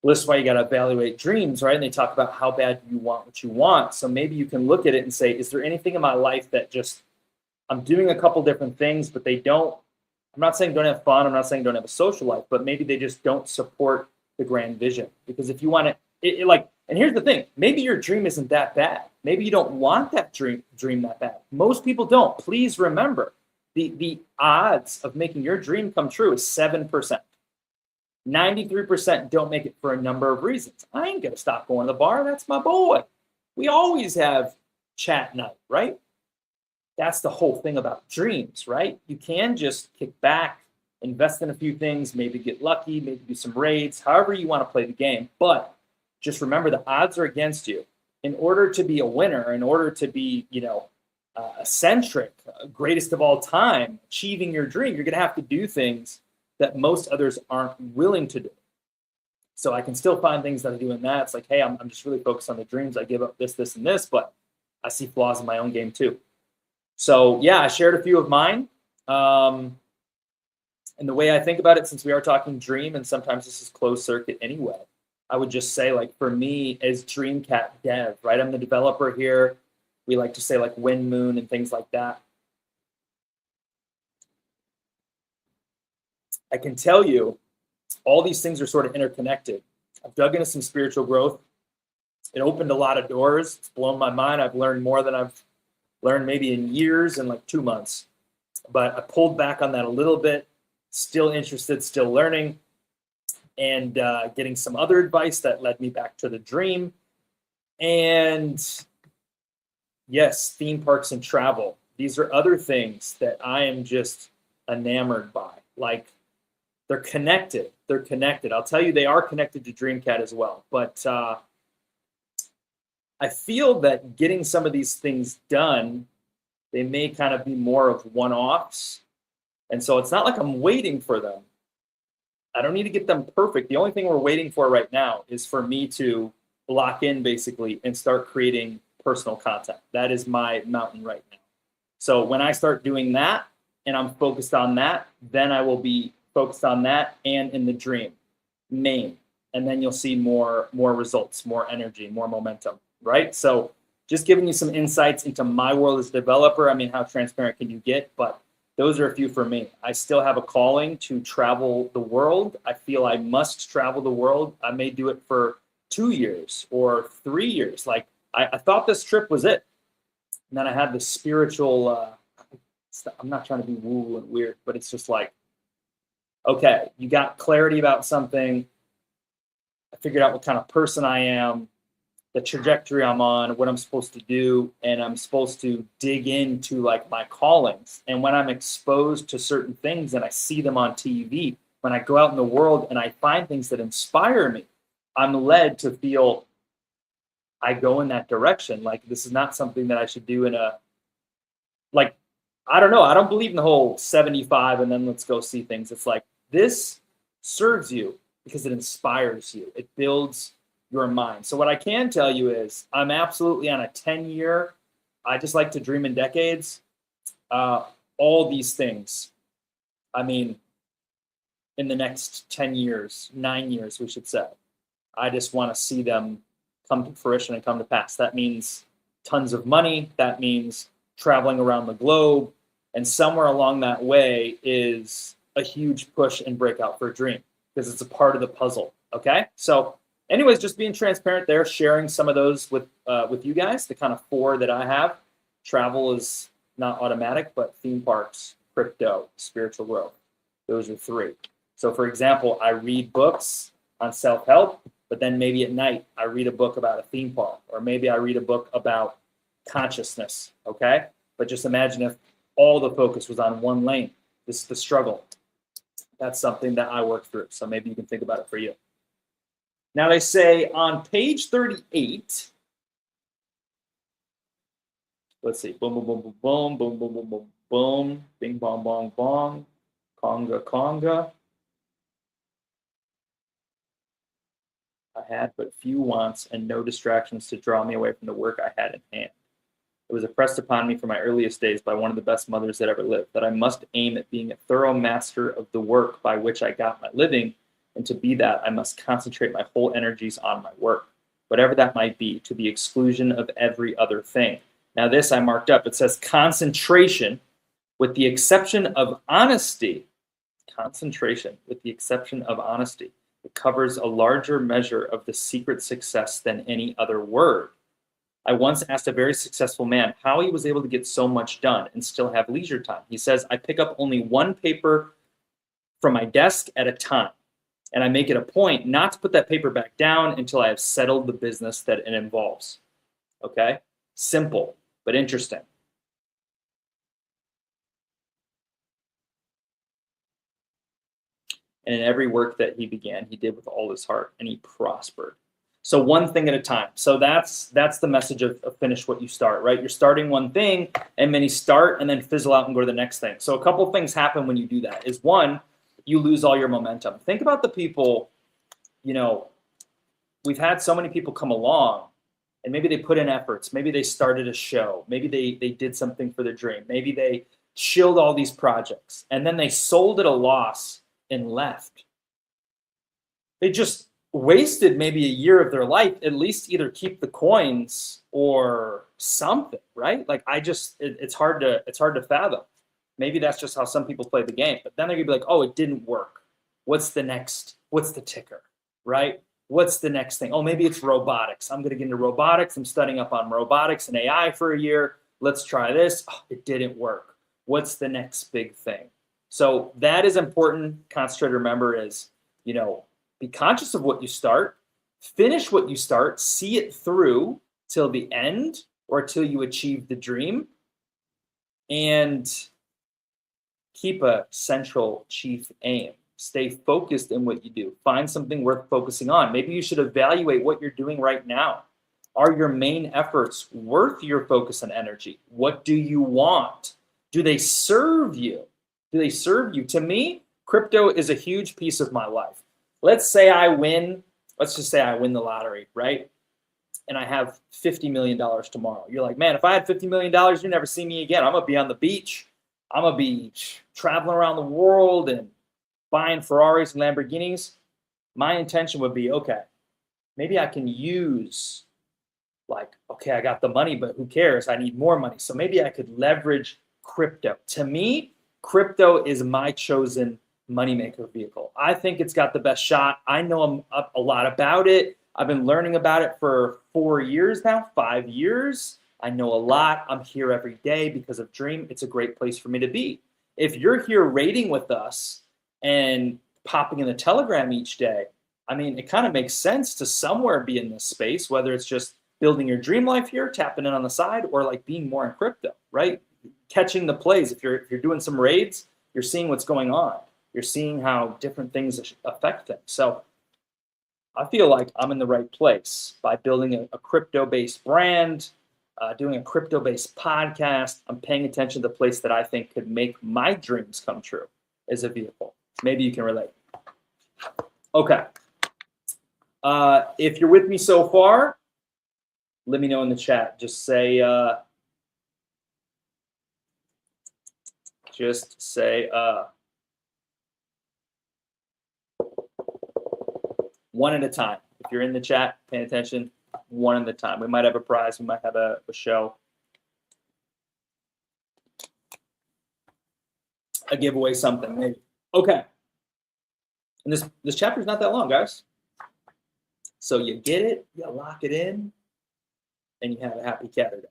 Well, this is why you got to evaluate dreams, right? And they talk about how bad you want what you want. So maybe you can look at it and say, is there anything in my life that just, I'm doing a couple different things, but they don't, I'm not saying don't have fun. I'm not saying don't have a social life, but maybe they just don't support the grand vision. Because if you want to, like, and here's the thing, maybe your dream isn't that bad. Maybe you don't want that dream that bad. Most people don't. Please remember, the odds of making your dream come true is 7%. 93% don't make it for a number of reasons. I ain't going to stop going to the bar. That's my boy. We always have chat night, right? That's the whole thing about dreams, right? You can just kick back, invest in a few things, maybe get lucky, maybe do some raids, however you want to play the game. But just remember, the odds are against you. In order to be a winner, in order to be, eccentric, greatest of all time, achieving your dream, you're going to have to do things that most others aren't willing to do. So I can still find things that I do in that. It's like, hey, I'm just really focused on the dreams. I give up this, this, and this, but I see flaws in my own game too. So yeah, I shared a few of mine. And the way I think about it, since we are talking dream, and sometimes this is closed circuit anyway, I would just say, like, for me as Dreamcat dev, right? I'm the developer here. We like to say like Wind Moon and things like that. I can tell you all these things are sort of interconnected. I've dug into some spiritual growth. It opened a lot of doors. It's blown my mind. I've learned more than I've learned maybe in years and like 2 months. But I pulled back on that a little bit. Still interested, still learning, and getting some other advice that led me back to the dream. And yes, theme parks and travel. These are other things that I am just enamored by. Like, they're connected. They're connected. I'll tell you, they are connected to Dreamcat as well. But I feel that getting some of these things done, they may kind of be more of one-offs. And so it's not like I'm waiting for them. I don't need to get them perfect. The only thing we're waiting for right now is for me to lock in, basically, and start creating personal content. That is my mountain right now. So when I start doing that and I'm focused on that, then I will be focused on that and in the dream main. And then you'll see more results, more energy, more momentum, right? So just giving you some insights into my world as a developer. I mean, how transparent can you get? But those are a few for me. I still have a calling to travel the world. I feel I must travel the world. I may do it for 2 years or 3 years. Like, I thought this trip was it. And then I had the spiritual, I'm not trying to be woo and weird, but it's just like, okay, you got clarity about something. I figured out what kind of person I am, the trajectory I'm on, what I'm supposed to do, and I'm supposed to dig into like my callings. And when I'm exposed to certain things and I see them on TV, when I go out in the world and I find things that inspire me, I'm led to feel I go in that direction. Like, this is not something that I should do in a, like, I don't know. I don't believe in the whole 75 and then let's go see things. It's like, this serves you because it inspires you. It builds your mind. So what I can tell you is I'm absolutely on a 10-year, I just like to dream in decades. All these things, I mean, in the next 10 years, 9 years, we should say, I just want to see them come to fruition and come to pass. That means tons of money. That means traveling around the globe. And somewhere along that way is a huge push and breakout for a dream because it's a part of the puzzle. Okay. So anyways, just being transparent there, sharing some of those with you guys, the kind of 4 that I have. Travel is not automatic, but theme parks, crypto, spiritual growth. Those are 3. So for example, I read books on self-help, but then maybe at night I read a book about a theme park, or maybe I read a book about consciousness, okay? But just imagine if all the focus was on one lane. This is the struggle. That's something that I work through, so maybe you can think about it for you. Now they say on page 38, let's see, boom, boom, boom, boom, boom, boom, boom, boom, boom, boom, bing, bong, bong, bong, conga, conga. I had but few wants and no distractions to draw me away from the work I had in hand. It was impressed upon me from my earliest days by one of the best mothers that ever lived that I must aim at being a thorough master of the work by which I got my living, and to be that, I must concentrate my whole energies on my work, whatever that might be, to the exclusion of every other thing. Now this I marked up. It says concentration with the exception of honesty. Concentration with the exception of honesty. It covers a larger measure of the secret success than any other word. I once asked a very successful man how he was able to get so much done and still have leisure time. He says, I pick up only one paper from my desk at a time, and I make it a point not to put that paper back down until I have settled the business that it involves. Okay? Simple, but interesting. And in every work that he began, he did with all his heart, and he prospered. So one thing at a time. So that's the message of finish what you start, right? You're starting one thing, and then you start and then fizzle out and go to the next thing. So a couple of things happen when you do that. Is one, you lose all your momentum. Think about the people, we've had so many people come along, and maybe they put in efforts. Maybe they started a show. Maybe they did something for their dream. Maybe they shilled all these projects, and then they sold at a loss and left. They just wasted maybe a year of their life. At least either keep the coins or something, right? Like it's hard to fathom. Maybe that's just how some people play the game. But then they're going to be like, oh, it didn't work. What's the next? What's the ticker, right? What's the next thing? Oh, maybe it's robotics. I'm going to get into robotics. I'm studying up on robotics and AI for a year. Let's try this. Oh, it didn't work. What's the next big thing? So that is important. Concentrate, remember, is, be conscious of what you start, finish what you start, see it through till the end or till you achieve the dream, and keep a central chief aim. Stay focused in what you do. Find something worth focusing on. Maybe you should evaluate what you're doing right now. Are your main efforts worth your focus and energy? What do you want? Do they serve you? Do they serve you? To me, crypto is a huge piece of my life. Let's just say I win the lottery, right? And I have $50 million tomorrow. You're like, man, if I had $50 million, you'd never see me again. I'm going to be on the beach. I'm going to be traveling around the world and buying Ferraris and Lamborghinis. My intention would be, okay, maybe I can use, I got the money, but who cares? I need more money. So maybe I could leverage crypto. To me, crypto is my chosen moneymaker vehicle. I think it's got the best shot. I know a lot about it. I've been learning about it for 4 years now, 5 years. I know a lot. I'm here every day because of Dream. It's a great place for me to be. If you're here rating with us and popping in the Telegram each day, I mean, it kind of makes sense to somewhere be in this space, whether it's just building your dream life here, tapping in on the side, or being more in crypto, right? Catching the plays. If you're doing some raids, you're seeing what's going on. You're seeing how different things affect things. So I feel like I'm in the right place by building a crypto-based brand, doing a crypto-based podcast. I'm paying attention to the place that I think could make my dreams come true as a vehicle. Maybe you can relate. Okay. If you're with me so far, let me know in the chat. Just say one at a time. If you're in the chat, paying attention, one at a time. We might have a prize. We might have a show. A giveaway, something, maybe. Okay. And this chapter is not that long, guys. So you get it, you lock it in, and you have a happy Saturday.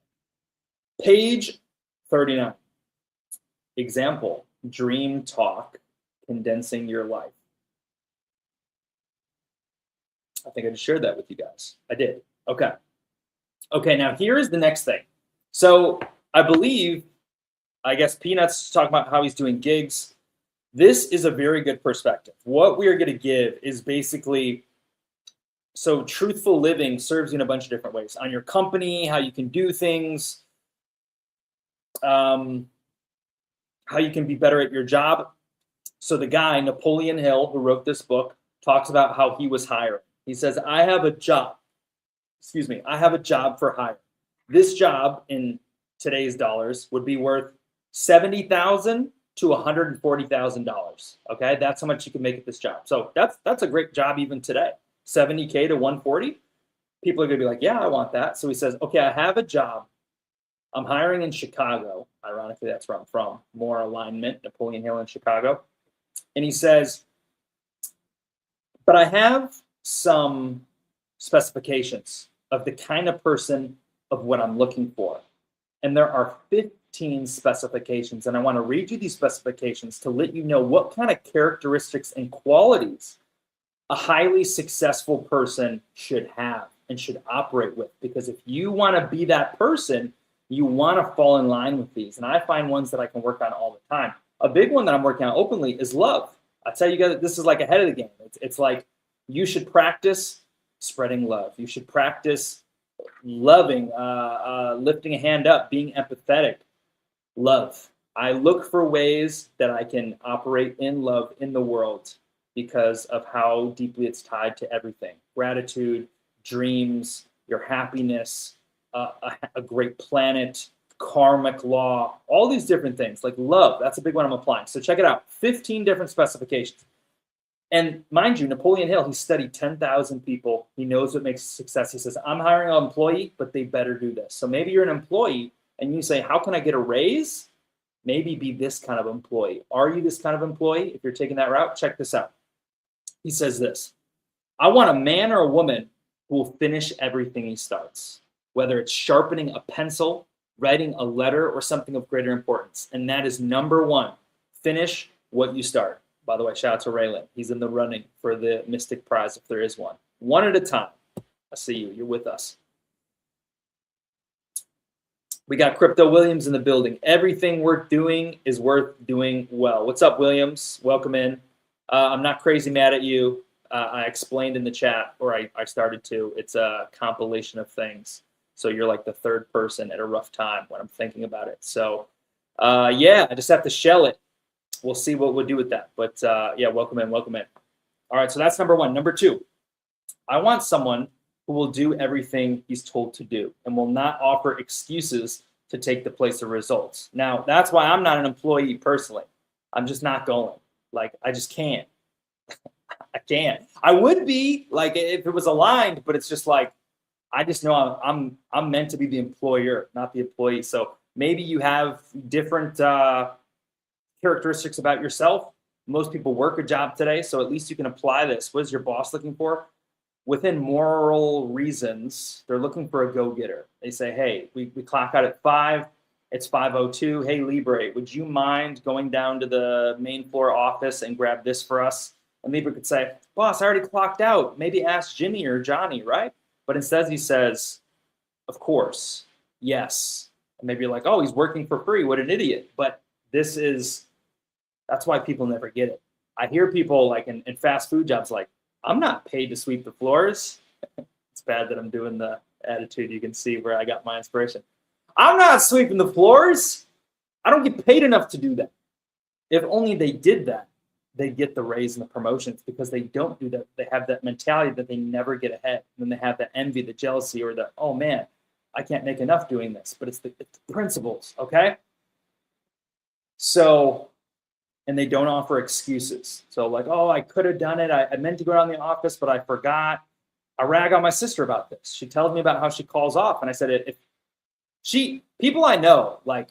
Page 39. Example, dream talk, condensing your life. I think I just shared that with you guys. I did. Okay. Okay, now here is the next thing. So I guess Peanuts talking about how he's doing gigs. This is a very good perspective. What we are going to give is basically, so truthful living serves you in a bunch of different ways. On your company, how you can do things, how you can be better at your job. So the guy, Napoleon Hill, who wrote this book, talks about how he was hiring. He says, I have a job for hire. This job in today's dollars would be worth $70,000 to $140,000. Okay, that's how much you can make at this job. So that's a great job even today. $70K to $140. People are gonna be like, yeah, I want that. So he says, okay, I have a job. I'm hiring in Chicago. Ironically, that's where I'm from. More alignment, Napoleon Hill in Chicago. And he says, but I have some specifications of the kind of person of what I'm looking for. And there are 15 specifications. And I want to read you these specifications to let you know what kind of characteristics and qualities a highly successful person should have and should operate with. Because if you want to be that person, you want to fall in line with these. And I find ones that I can work on all the time. A big one that I'm working on openly is love. I tell you guys, this is like ahead of the game. It's like you should practice spreading love. You should practice loving, lifting a hand up, being empathetic. Love. I look for ways that I can operate in love in the world because of how deeply it's tied to everything. Gratitude, dreams, your happiness, a great planet, karmic law, all these different things. Like love, that's a big one I'm applying. So check it out, 15 different specifications. And mind you, Napoleon Hill, he studied 10,000 people. He knows what makes success. He says, I'm hiring an employee, but they better do this. So maybe you're an employee and you say, how can I get a raise? maybe be this kind of employee. Are you this kind of employee? If you're taking that route, check this out. He says this: I want a man or a woman who will finish everything he starts, whether it's sharpening a pencil, writing a letter, or something of greater importance. And that is number one. Finish what you start. By the way, shout out to Raylan. He's in the running for the Mystic Prize if there is one. One at a time. I see you. You're with us. We got Crypto Williams in the building. Everything we're doing is worth doing well. What's up, Williams? Welcome in. I'm not crazy mad at you. I explained in the chat, or I started to. It's a compilation of things. So you're like the third person at a rough time when I'm thinking about it. So yeah, I just have to shell it. We'll see what we'll do with that. But yeah, welcome in, welcome in. All right, so that's number one. Number two, I want someone who will do everything he's told to do and will not offer excuses to take the place of results. Now, that's why I'm not an employee personally. I'm just not going. Like, I just can't. I can't. I would be, like, if it was aligned, but it's just like, I just know I'm meant to be the employer, not the employee. So maybe you have different characteristics about yourself. Most people work a job today, so at least you can apply this. What is your boss looking for? Within moral reasons, they're looking for a go-getter. They say, hey, we clock out at 5. It's 5:02. Hey, Libre, would you mind going down to the main floor office and grab this for us? And Libre could say, boss, I already clocked out. Maybe ask Jimmy or Johnny, right? But instead he says, of course, yes. And maybe you're like, oh, he's working for free. What an idiot. But that's why people never get it. I hear people like in fast food jobs like, I'm not paid to sweep the floors. It's bad that I'm doing the attitude. You can see where I got my inspiration. I'm not sweeping the floors. I don't get paid enough to do that. If only they did that, they'd get the raise and the promotions, because they don't do that. They have that mentality that they never get ahead. And then they have the envy, the jealousy, or the, oh man, I can't make enough doing this. But it's the principles, okay? So, and they don't offer excuses. So like, oh, I could have done it. I meant to go down to the office, but I forgot. I rag on my sister about this. She tells me about how she calls off. And I said, people I know, like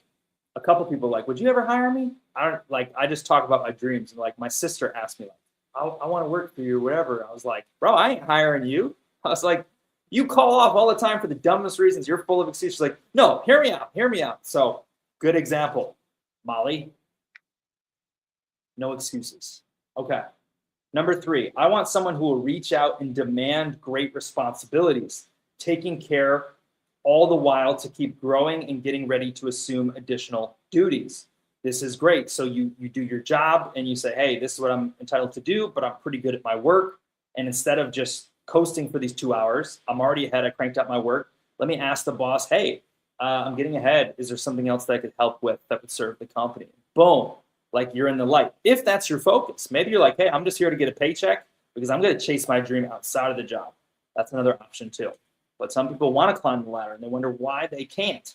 a couple people like, would you ever hire me? I just talk about my dreams. And like my sister asked me, like, I want to work for you or whatever. I was like, bro, I ain't hiring you. I was like, you call off all the time for the dumbest reasons. You're full of excuses. She's like, no, hear me out. So good example, Molly. No excuses. Okay. Number 3, I want someone who will reach out and demand great responsibilities, taking care all the while to keep growing and getting ready to assume additional duties. This is great. So you do your job and you say, hey, this is what I'm entitled to do, but I'm pretty good at my work. And instead of just coasting for these 2 hours, I'm already ahead. I cranked out my work. Let me ask the boss, hey, I'm getting ahead. Is there something else that I could help with that would serve the company? Boom. Like you're in the light. If that's your focus, maybe you're like, hey, I'm just here to get a paycheck because I'm going to chase my dream outside of the job. That's another option too. But some people want to climb the ladder and they wonder why they can't.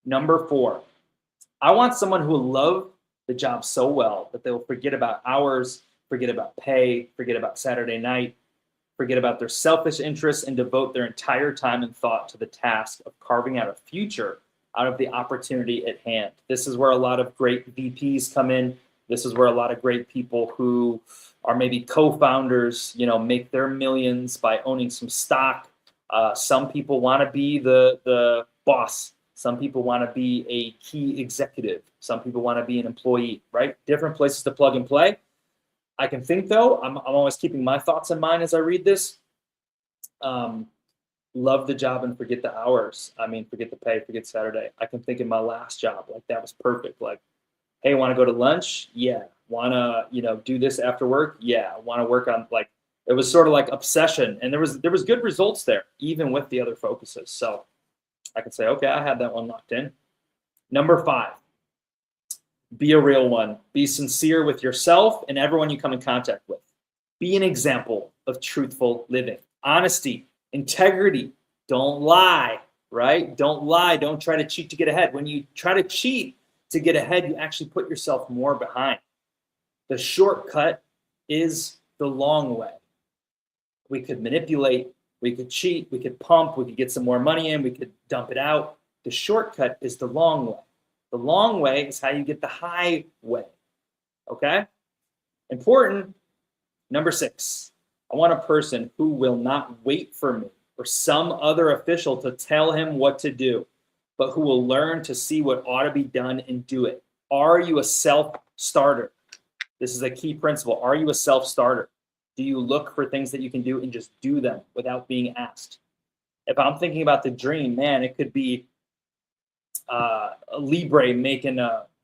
Number 4, I want someone who will love the job so well that they'll forget about hours, forget about pay, forget about Saturday night, forget about their selfish interests, and devote their entire time and thought to the task of carving out a future out of the opportunity at hand. This is where a lot of great VPs come in. This is where a lot of great people who are maybe co-founders, make their millions by owning some stock. Some people want to be the boss. Some people want to be a key executive. Some people want to be an employee, right? Different places to plug and play. I can think though, I'm always keeping my thoughts in mind as I read this. Love the job and forget the hours. Forget the pay, forget Saturday. I can think in my last job, like that was perfect. Like, hey, want to go to lunch? Yeah. Want to, do this after work? Yeah. Want to work on it was sort of like obsession, and there was good results there, even with the other focuses. So I could say, okay, I had that one locked in. Number 5, be a real one. Be sincere with yourself and everyone you come in contact with. Be an example of truthful living. Honesty, integrity. Don't lie, right? Don't lie. Don't try to cheat to get ahead. When you try to cheat to get ahead, you actually put yourself more behind. The shortcut is the long way. We could manipulate, we could cheat, we could pump, we could get some more money in, we could dump it out. The shortcut is the long way. The long way is how you get the high way. Okay? Important. Number 6, I want a person who will not wait for me or some other official to tell him what to do, but who will learn to see what ought to be done and do it. Are you a self-starter? This is a key principle. Are you a self-starter? Do you look for things that you can do and just do them without being asked? If I'm thinking about the dream, man, it could be a Libre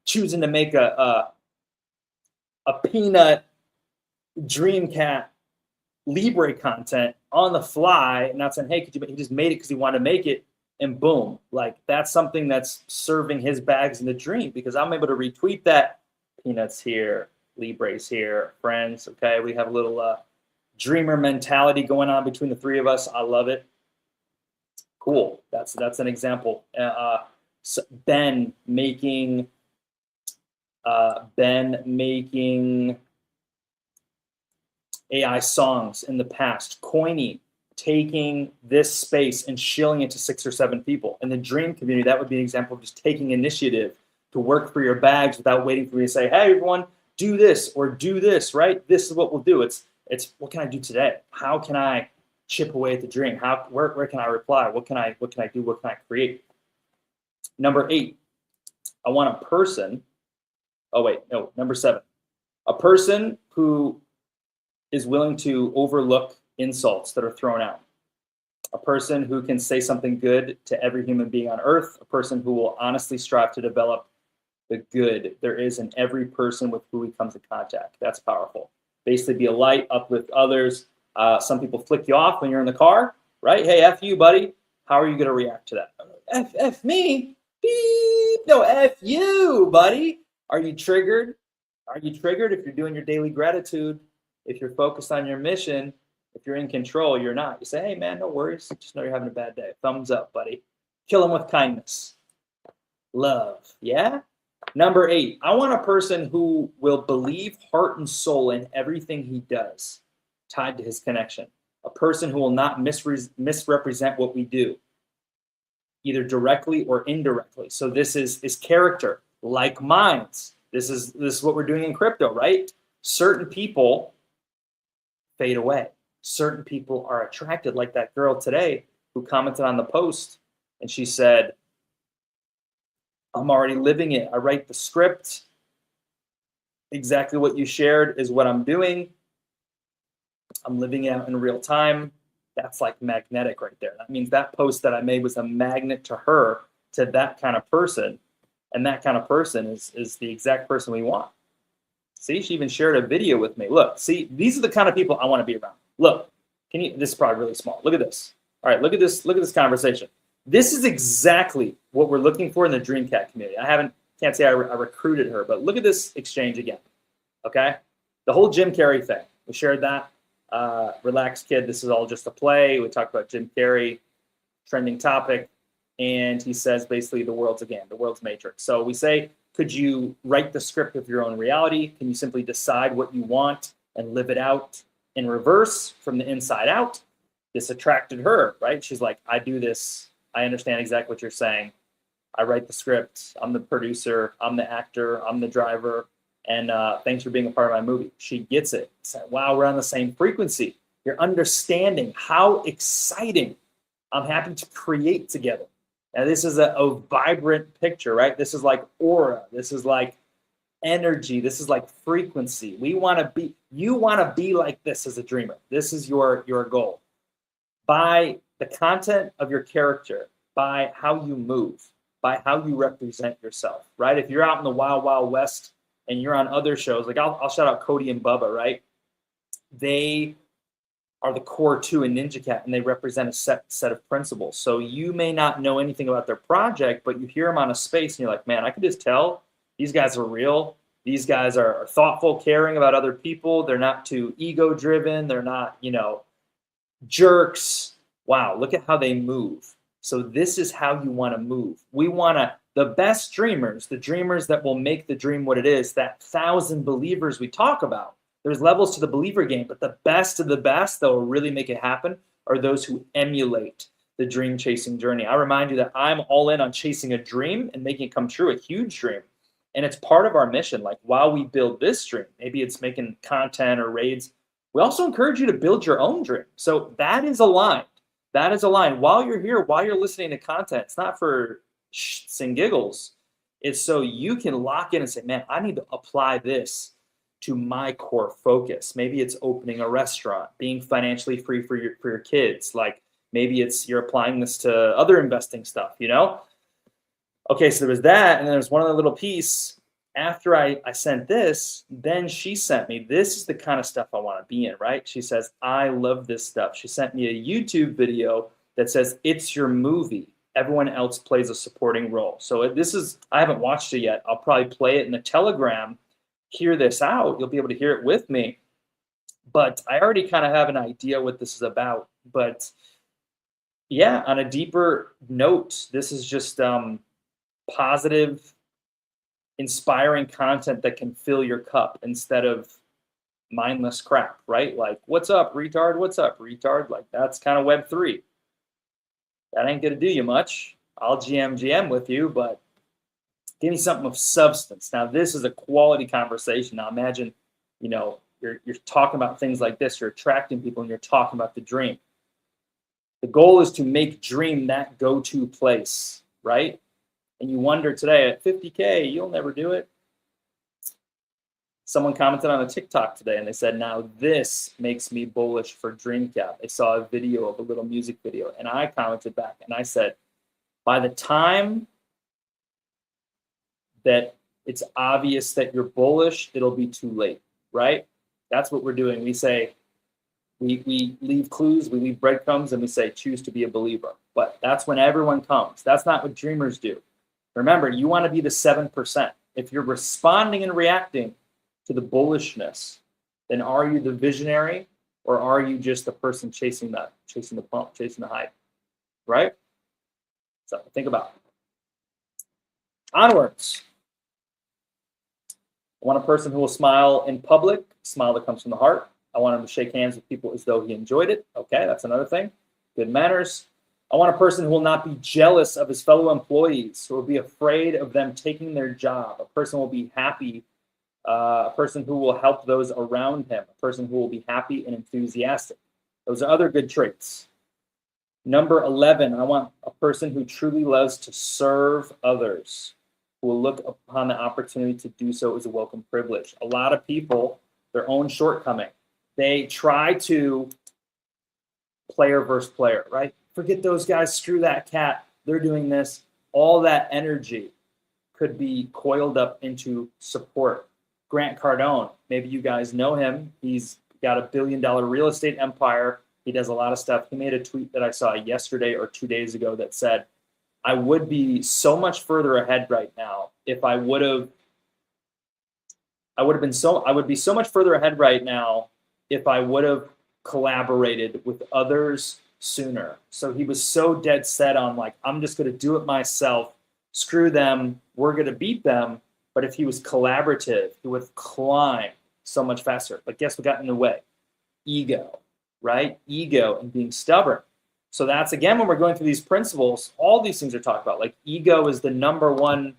choosing to make a peanut Dreamcat Libre content on the fly, and not saying, hey, could you he just made it because he wanted to make it, and boom, like that's something that's serving his bags in the dream, because I'm able to retweet that. Peanuts here, Libres here, friends. Okay, we have a little dreamer mentality going on between the three of us. I love it. Cool. That's an example. So Ben making AI songs in the past. Coiny taking this space and shilling it to 6 or 7 people. In the dream community, that would be an example of just taking initiative to work for your bags without waiting for me to say, hey, everyone, do this or do this, right? This is what we'll do. It's what can I do today? How can I chip away at the dream? Where can I reply? What can I do? What can I create? Number 8, I want a person. Number 7, a person who is willing to overlook insults that are thrown out. A person who can say something good to every human being on earth. A person who will honestly strive to develop the good there is in every person with who he comes in contact. That's powerful. Basically be a light, uplift others. Some people flick you off when you're in the car, right? Hey, F you, buddy. How are you going to react to that? F me? Beep. No, F you, buddy. Are you triggered? Are you triggered if you're doing your daily gratitude? If you're focused on your mission, if you're in control, you're not. You say, hey, man, no worries. Just know you're having a bad day. Thumbs up, buddy. Kill him with kindness. Love. Yeah? Number 8, I want a person who will believe heart and soul in everything he does, tied to his connection. A person who will not misrepresent what we do, either directly or indirectly. So this is character, like minds. This is what we're doing in crypto, right? Certain people fade away. Certain people are attracted, like that girl today who commented on the post, and she said, I'm already living it. I write the script. Exactly what you shared is what I'm doing. I'm living it out in real time. That's like magnetic right there. That means that post that I made was a magnet to her, to that kind of person. And that kind of person is the exact person we want. See, she even shared a video with me. Look, see, these are the kind of people I want to be around. Look, this is probably really small. Look at this. All right, look at this conversation. This is exactly what we're looking for in the Dreamcat community. Can't say I recruited her, but look at this exchange again. Okay? The whole Jim Carrey thing. We shared that. Relax, kid. This is all just a play. We talked about Jim Carrey, trending topic. And he says basically the world's matrix. So we say, could you write the script of your own reality? Can you simply decide what you want and live it out in reverse from the inside out? This attracted her, right? She's like, I do this. I understand exactly what you're saying. I write the script. I'm the producer. I'm the actor. I'm the driver. And thanks for being a part of my movie. She gets it. It's like, wow, we're on the same frequency. You're understanding how exciting. I'm happy to create together. Now, this is a vibrant picture, right? This is like aura. This is like energy. This is like frequency. You want to be like this as a dreamer. This is your goal. By the content of your character, by how you move, by how you represent yourself, right? If you're out in the wild, wild west and you're on other shows, like I'll shout out Cody and Bubba, right? They are the core 2 in Ninja Cat, and they represent a set of principles. So you may not know anything about their project, but you hear them on a space and you're like, man, I can just tell these guys are real. These guys are thoughtful, caring about other people. They're not too ego driven. They're not, jerks. Wow, look at how they move. So this is how you want to move. We want the best dreamers, the dreamers that will make the dream what it is, that 1,000 believers we talk about. There's levels to the believer game, but the best of the best that will really make it happen are those who emulate, the dream chasing journey. I remind you that I'm all in on chasing a dream and making it come true, a huge dream. And it's part of our mission. Like while we build this dream, maybe it's making content or raids, we also encourage you to build your own dream. So that is aligned. That is aligned. While you're here, while you're listening to content, it's not for shits and giggles. It's so you can lock in and say, man, I need to apply this to my core focus. Maybe it's opening a restaurant, being financially free for your kids. Like maybe it's you're applying this to other investing stuff, you know? Okay, so there was that, and then there's one other little piece. After I sent this, then she sent me, this is the kind of stuff I want to be in, right? She says, I love this stuff. She sent me a YouTube video that says, it's your movie. Everyone else plays a supporting role. So this is, I haven't watched it yet. I'll probably play it in the Telegram, hear this out. You'll be able to hear it with me. But I already kind of have an idea what this is about. But yeah, on a deeper note, this is just positive, inspiring content that can fill your cup instead of mindless crap, right? Like, what's up, retard? What's up, retard? Like, that's kind of Web3. That ain't going to do you much. I'll GM with you, but give me something of substance. Now, this is a quality conversation. Now, imagine, you know, you're talking about things like this. You're attracting people and you're talking about the dream. The goal is to make dream that go-to place, right? And you wonder today, at 50K, you'll never do it. Someone commented on a TikTok today and they said, now this makes me bullish for DreamCap. They saw a video of a little music video. And I commented back and I said, by the time that it's obvious that you're bullish, it'll be too late, right? That's what we're doing. We say, we leave clues, we leave breadcrumbs, and we say, choose to be a believer. But that's when everyone comes. That's not what dreamers do. Remember, you want to be the 7%. If you're responding and reacting to the bullishness, then are you the visionary or are you just the person chasing the pump, chasing the hype, right? So think about it. Onwards. I want a person who will smile in public, smile that comes from the heart. I want him to shake hands with people as though he enjoyed it. Okay, that's another thing. Good manners. I want a person who will not be jealous of his fellow employees, who will be afraid of them taking their job. A person will be happy. A person who will help those around him. A person who will be happy and enthusiastic. Those are other good traits. Number 11, I want a person who truly loves to serve others, who will look upon the opportunity to do so as a welcome privilege. A lot of people, their own shortcoming, they try to player versus player, right? Forget those guys, screw that cat, they're doing this. All that energy could be coiled up into support. Grant Cardone, maybe you guys know him. He's got $1 billion real estate empire. He does a lot of stuff. He made a tweet that I saw yesterday or 2 days ago that said, I would be so much further ahead right now if I would be so much further ahead right now if I would have collaborated with others sooner. So he was so dead set on like, I'm just going to do it myself. Screw them. We're going to beat them. But if he was collaborative, he would climb so much faster. But guess what got in the way? Ego, right? Ego and being stubborn. So that's, again, when we're going through these principles, all these things are talked about. Like ego is the number one,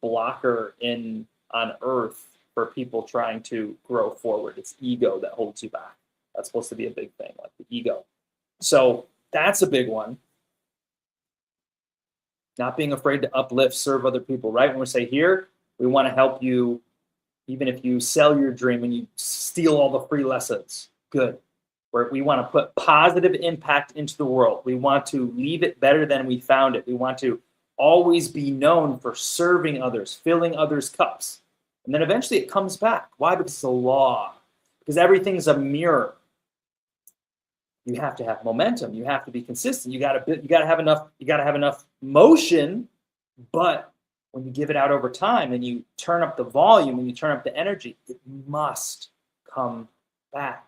blocker on earth for people trying to grow forward. It's ego that holds you back. That's supposed to be a big thing, like the ego. So that's a big one. Not being afraid to uplift, serve other people, right? When we say here, we want to help you, even if you sell your dream and you steal all the free lessons, good. We want to put positive impact into the world. We want to leave it better than we found it. We want to always be known for serving others, filling others' cups. And then eventually it comes back. Why? Because it's a law. Because everything's a mirror. You have to have momentum. You have to be consistent. You got to have enough motion, but when you give it out over time and you turn up the volume and you turn up the energy, it must come back.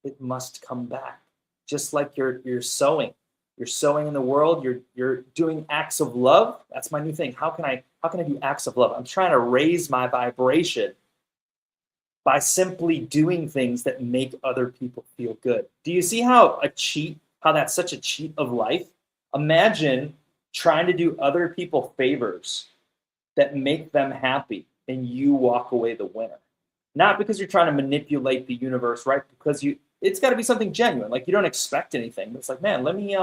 It must come back. Just like you're sowing. You're sowing in the world, you're doing acts of love. That's my new thing. How can I do acts of love? I'm trying to raise my vibration by simply doing things that make other people feel good. Do you see how a cheat how that's such a cheat of life. Imagine trying to do other people favors that make them happy and you walk away the winner. Not because you're trying to manipulate the universe, right? Because it's got to be something genuine. Like you don't expect anything. But it's like, man, let me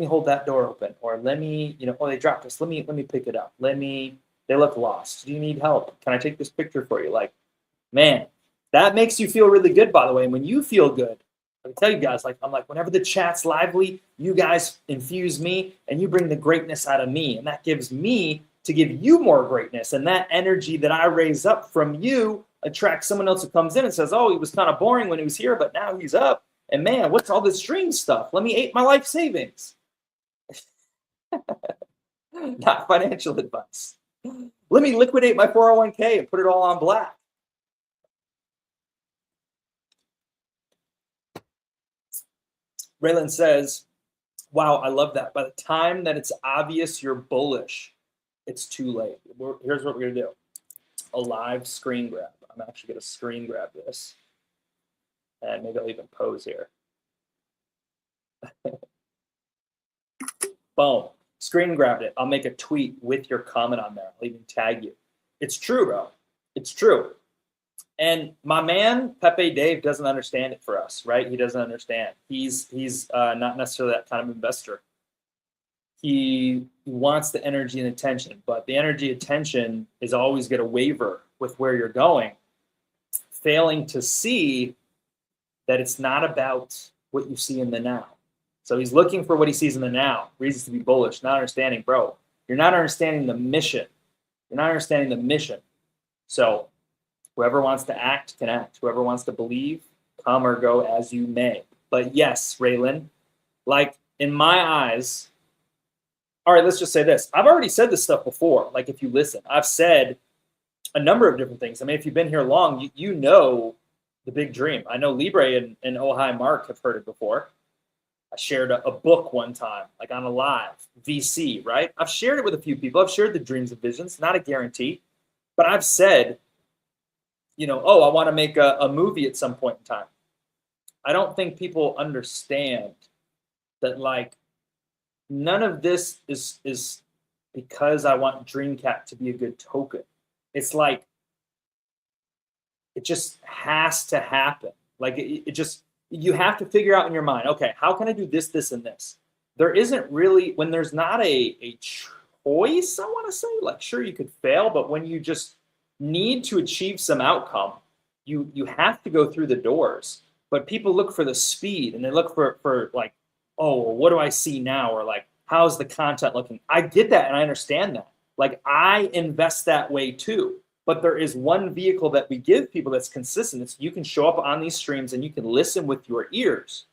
hold that door open, or let me, oh, they dropped this. Let me pick it up. They look lost. Do you need help? Can I take this picture for you? Like, man, that makes you feel really good, by the way. And when you feel good, I tell you guys, I'm like, whenever the chat's lively, you guys infuse me and you bring the greatness out of me. And that gives me to give you more greatness. And that energy that I raise up from you attracts someone else who comes in and says, oh, he was kind of boring when he was here, but now he's up. And man, what's all this stream stuff? Let me eat my life savings. Not financial advice. Let me liquidate my 401k and put it all on black. Raylan says, wow, I love that. By the time that it's obvious you're bullish, it's too late. Here's what we're going to do. A live screen grab. I'm actually going to screen grab this. And maybe I'll even pose here. Boom. Screen grabbed it. I'll make a tweet with your comment on there. I'll even tag you. It's true, bro. It's true. And my man, Pepe Dave, doesn't understand it for us, right? He doesn't understand. He's not necessarily that kind of investor. He wants the energy and attention, but the energy attention is always going to waver with where you're going, failing to see that it's not about what you see in the now. So he's looking for what he sees in the now, reasons to be bullish, not understanding, bro. You're not understanding the mission. You're not understanding the mission. So whoever wants to act can act. Whoever wants to believe, come or go as you may. But yes, Raylan, like in my eyes, all right, let's just say this. I've already said this stuff before. Like if you listen, I've said a number of different things. I mean, if you've been here long, you know the big dream. I know Libre and Oh Hi Mark have heard it before. I shared a book one time, like on a live, VC, right? I've shared it with a few people. I've shared the dreams and visions, not a guarantee. But I've said, oh, I want to make a movie at some point in time. I don't think people understand that, like, none of this is because I want Dreamcat to be a good token. It's like, it just has to happen. Like, it just, you have to figure out in your mind, okay, how can I do this, this, and this? There isn't really, when there's not a choice, I want to say, like, sure, you could fail, but when you just need to achieve some outcome, you have to go through the doors. But people look for the speed, and they look for like, oh, well, what do I see now? Or like, how's the content looking? I get that, and I understand that. Like, I invest that way too. But there is one vehicle that we give people that's consistent. It's you can show up on these streams and you can listen with your ears,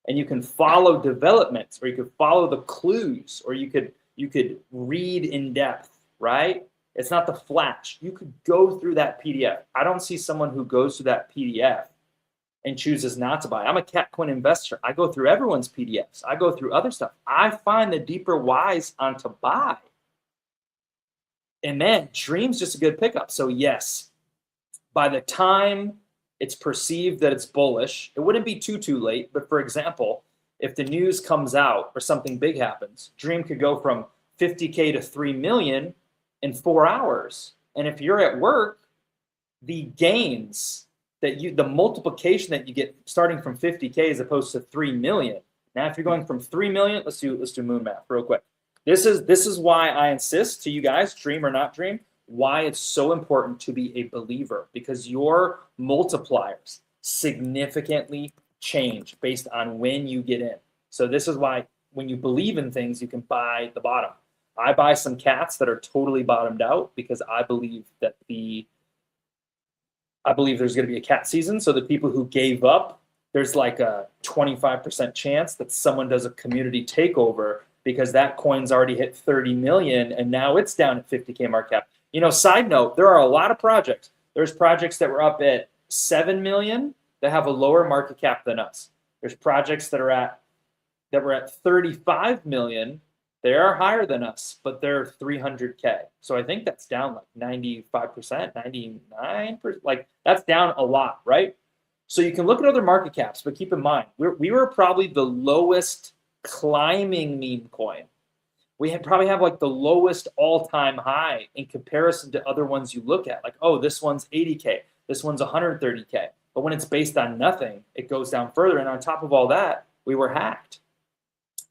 and you can follow developments, or you could follow the clues, or you could read in depth, right? It's not the flash. You could go through that PDF. I don't see someone who goes through that PDF and chooses not to buy. I'm a Cat Coin investor. I go through everyone's PDFs. I go through other stuff. I find the deeper whys on to buy. And man, Dream's just a good pickup. So yes, by the time it's perceived that it's bullish, it wouldn't be too late. But for example, if the news comes out or something big happens, Dream could go from 50K to 3 million in 4 hours. And if you're at work, the gains that the multiplication that you get starting from 50K as opposed to 3 million. Now, if you're going from 3 million, let's do moon math real quick. This is why I insist to you guys, dream or not dream, why it's so important to be a believer, because your multipliers significantly change based on when you get in. So this is why when you believe in things, you can buy the bottom. I buy some cats that are totally bottomed out because I believe that there's going to be a cat season. So the people who gave up, there's like a 25% chance that someone does a community takeover because that coin's already hit 30 million and now it's down at 50K market cap. Side note, there are a lot of projects. There's projects that were up at 7 million that have a lower market cap than us. There's projects that were at 35 million. They are higher than us, but they're 300K. So I think that's down like 95%, 99%. Like that's down a lot, right? So you can look at other market caps, but keep in mind, we were probably the lowest climbing meme coin. We probably have like the lowest all-time high in comparison to other ones you look at. Like, oh, this one's 80K, this one's 130K. But when it's based on nothing, it goes down further. And on top of all that, we were hacked.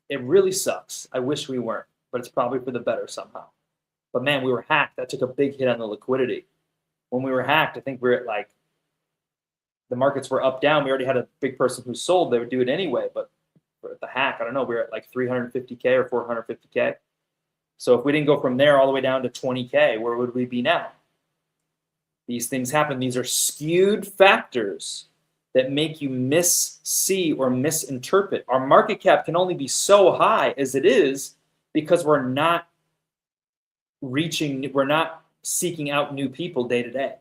It really sucks. I wish we weren't, but it's probably for the better somehow. But man, we were hacked. That took a big hit on the liquidity. When we were hacked, I think we were at like, the markets were up, down. We already had a big person who sold. They would do it anyway. But for the hack, I don't know, we were at like 350K or 450K. So if we didn't go from there all the way down to 20K, where would we be now? These things happen. These are skewed factors that make you see or misinterpret. Our market cap can only be so high as it is because we're not seeking out new people day to day.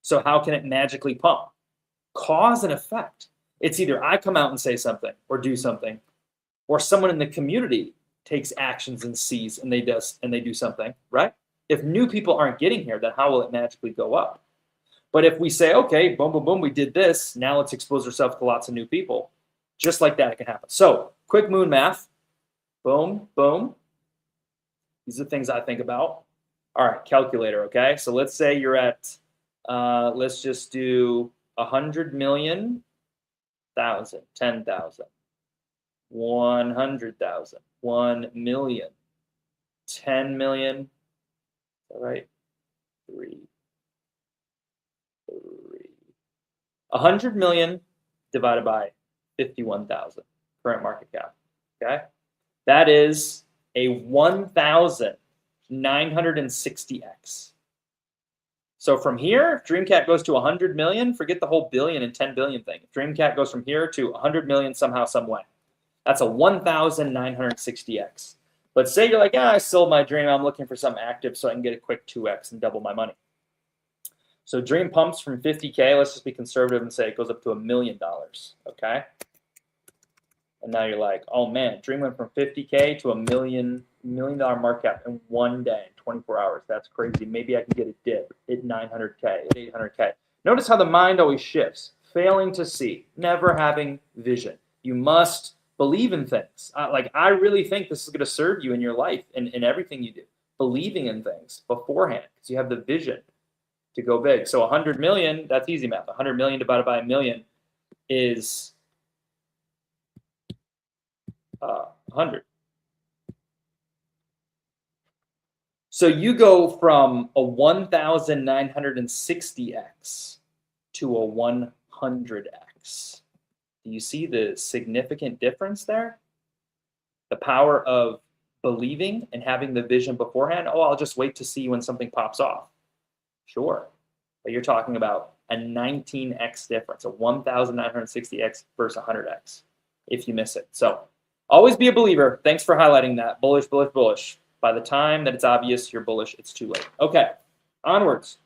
So how can it magically pump? Cause and effect. It's either I come out and say something or do something, or someone in the community takes actions and sees and they do something, right? If new people aren't getting here, then how will it magically go up? But if we say, okay, boom, boom, boom, we did this, now let's expose ourselves to lots of new people, just like that, it can happen. So quick moon math, boom, boom. These are things I think about. All right, calculator, okay? So let's say you're at, let's just do 100 million, 1,000, 10,000, 100,000, 1 million, 10 million, all right, 100 million divided by 51,000 current market cap, okay? That is a 1,960x. So from here, if DreamCat goes to 100 million, forget the whole billion and 10 billion thing. If DreamCat goes from here to 100 million somehow, some way, that's a 1,960x. But say you're like, I sold my Dream. I'm looking for something active so I can get a quick 2x and double my money. So Dream pumps from 50K. Let's just be conservative and say it goes up to $1 million, okay? And now you're like, oh man, Dream went from 50K to $1 million market cap in one day, 24 hours. That's crazy. Maybe I can get a dip at 900K, at 800K. Notice how the mind always shifts. Failing to see, never having vision. You must believe in things. I really think this is going to serve you in your life and in everything you do. Believing in things beforehand because you have the vision to go big. So 100 million, that's easy math. 100 million divided by a million is 100. So you go from a 1,960x to a 100x. Do you see the significant difference there? The power of believing and having the vision beforehand. Oh, I'll just wait to see when something pops off. Sure. But you're talking about a 19x difference, a 1,960x versus 100x if you miss it. So always be a believer. Thanks for highlighting that. Bullish, bullish, bullish. By the time that it's obvious you're bullish, it's too late. Okay, onwards.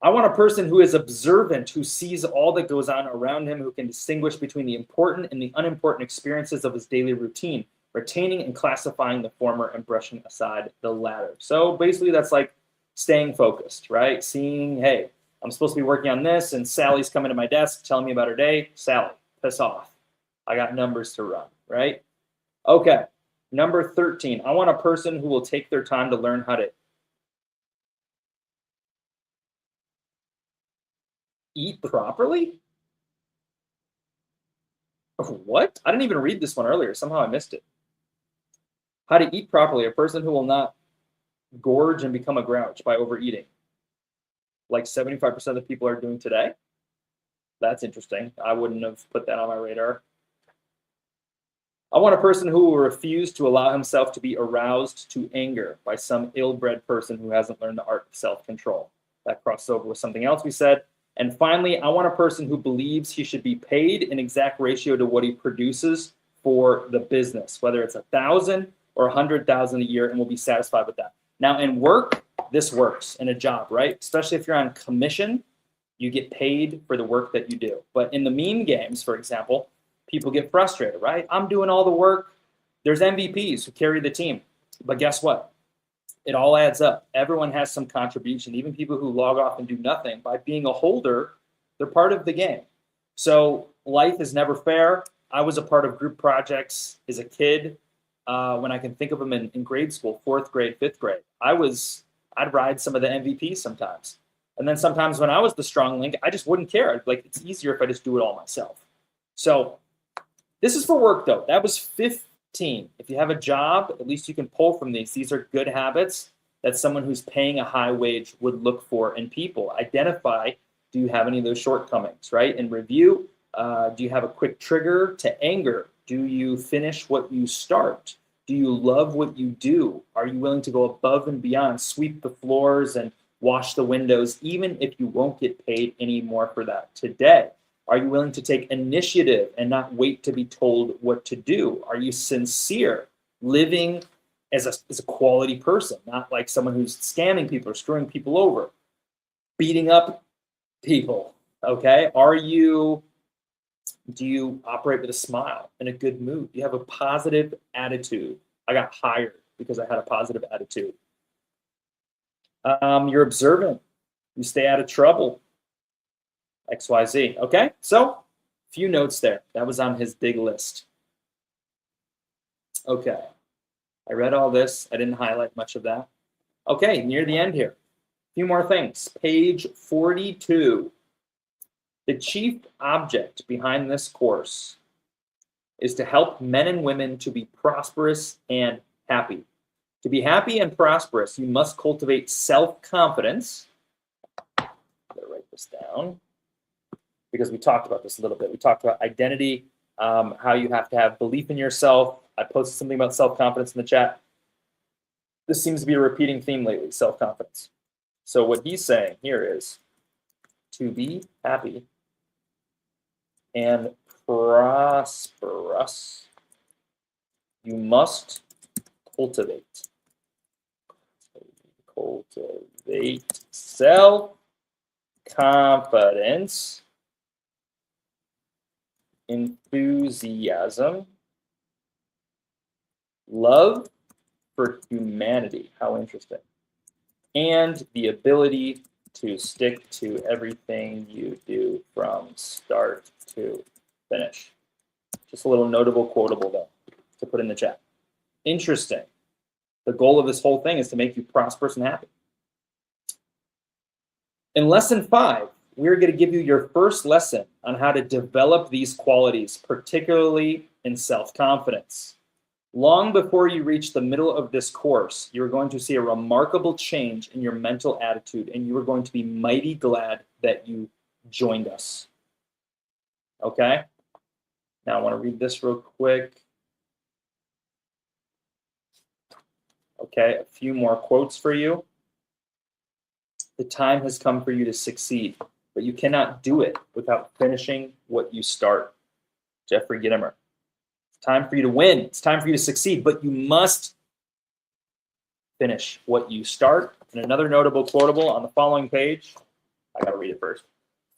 I want a person who is observant, who sees all that goes on around him, who can distinguish between the important and the unimportant experiences of his daily routine, retaining and classifying the former and brushing aside the latter. So basically that's like staying focused, right? Seeing, hey, I'm supposed to be working on this and Sally's coming to my desk telling me about her day. Sally, piss off. I got numbers to run, right? Okay, number 13. I want a person who will take their time to learn how to eat properly? What? I didn't even read this one earlier. Somehow I missed it. How to eat properly. A person who will not gorge and become a grouch by overeating. Like 75% of the people are doing today. That's interesting. I wouldn't have put that on my radar. I want a person who will refuse to allow himself to be aroused to anger by some ill-bred person who hasn't learned the art of self-control. That crosses over with something else we said. And finally, I want a person who believes he should be paid in exact ratio to what he produces for the business, whether it's 1,000 or 100,000 a year, and will be satisfied with that. Now, in work, this works in a job, right? Especially if you're on commission, you get paid for the work that you do. But in the meme games, for example, people get frustrated, right? I'm doing all the work. There's MVPs who carry the team. But guess what? It all adds up. Everyone has some contribution, even people who log off and do nothing. By being a holder, They're part of the game. So life is never fair. I was a part of group projects as a kid. When I can think of them in grade school, 4th grade, 5th grade, I'd ride some of the MVPs sometimes. And then sometimes when I was the strong link, I just wouldn't care. Like, it's easier if I just do it all myself. So this is for work though. That was 15. If you have a job, at least you can pull from these. These are good habits that someone who's paying a high wage would look for in people. Identify, do you have any of those shortcomings, right? And review, do you have a quick trigger to anger? Do you finish what you start? Do you love what you do? Are you willing to go above and beyond, sweep the floors and wash the windows, even if you won't get paid any more for that today? Are you willing to take initiative and not wait to be told what to do? Are you sincere, living as a quality person, not like someone who's scamming people or screwing people over, beating up people, okay? Do you operate with a smile and a good mood? Do you have a positive attitude? I got hired because I had a positive attitude. You're observant. You stay out of trouble. XYZ. Okay, so a few notes there. That was on his big list. Okay, I read all this. I didn't highlight much of that. Okay, near the end here. A few more things. Page 42. The chief object behind this course is to help men and women to be prosperous and happy. To be happy and prosperous, you must cultivate self-confidence. I'm going to write this down because we talked about this a little bit. We talked about identity, how you have to have belief in yourself. I posted something about self-confidence in the chat. This seems to be a repeating theme lately, self-confidence. So what he's saying here is to be happy and prosperous, you must cultivate self-confidence, enthusiasm, love for humanity. How interesting. And the ability to stick to everything you do from start to finish. Just a little notable quotable though to put in the chat. Interesting. The goal of this whole thing is to make you prosperous and happy. In lesson 5, we're going to give you your first lesson on how to develop these qualities, particularly in self-confidence. Long before you reach the middle of this course, you're going to see a remarkable change in your mental attitude, and you are going to be mighty glad that you joined us. Okay? Now I want to read this real quick. Okay, a few more quotes for you. The time has come for you to succeed, but you cannot do it without finishing what you start. Jeffrey Gitomer. It's time for you to win. It's time for you to succeed, but you must finish what you start. And another notable quotable on the following page. I got to read it first.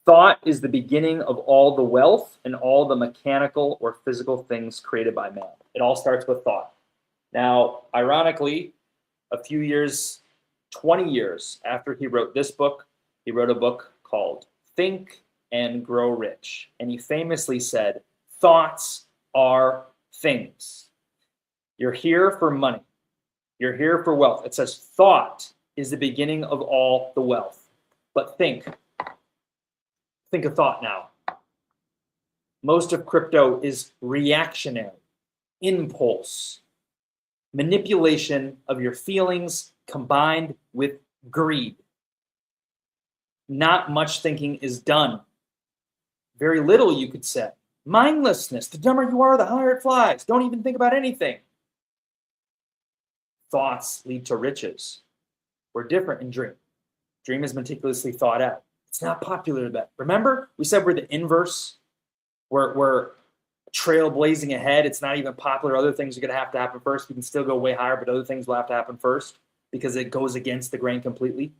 Thought is the beginning of all the wealth and all the mechanical or physical things created by man. It all starts with thought. Now, ironically, a few years, 20 years after he wrote this book, he wrote a book called Think and Grow Rich. And he famously said, thoughts are things. You're here for money. You're here for wealth. It says thought is the beginning of all the wealth. But think a thought now. Most of crypto is reactionary, impulse, manipulation of your feelings combined with greed. Not much thinking is done. Very little, you could say. Mindlessness. The dumber you are, the higher it flies. Don't even think about anything. Thoughts lead to riches. We're different in Dream. Dream is meticulously thought out. It's not popular to bet. Remember, we said we're the inverse. We're trailblazing ahead. It's not even popular. Other things are going to happen first. We can still go way higher, but other things will have to happen first because it goes against the grain completely.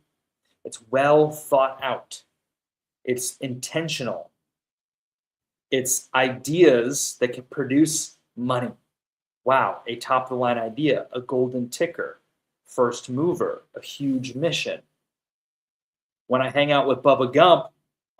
It's well thought out. It's intentional. It's ideas that can produce money. Wow, a top-of-the-line idea, a golden ticker, first mover, a huge mission. When I hang out with Bubba Gump,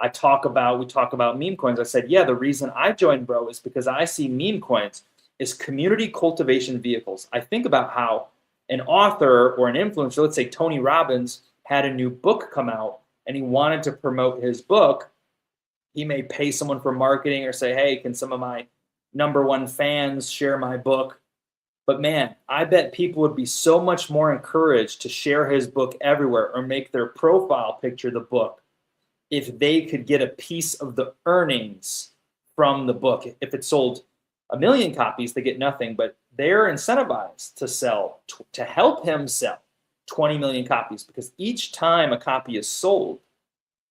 we talk about meme coins. I said, yeah, the reason I joined, bro, is because I see meme coins as community cultivation vehicles. I think about how an author or an influencer, let's say Tony Robbins, had a new book come out and he wanted to promote his book. He may pay someone for marketing or say, hey, can some of my #1 fans share my book? But man, I bet people would be so much more encouraged to share his book everywhere or make their profile picture the book if they could get a piece of the earnings from the book. If it sold 1 million copies, they get nothing, but they're incentivized to sell, to help him sell 20 million copies, because each time a copy is sold,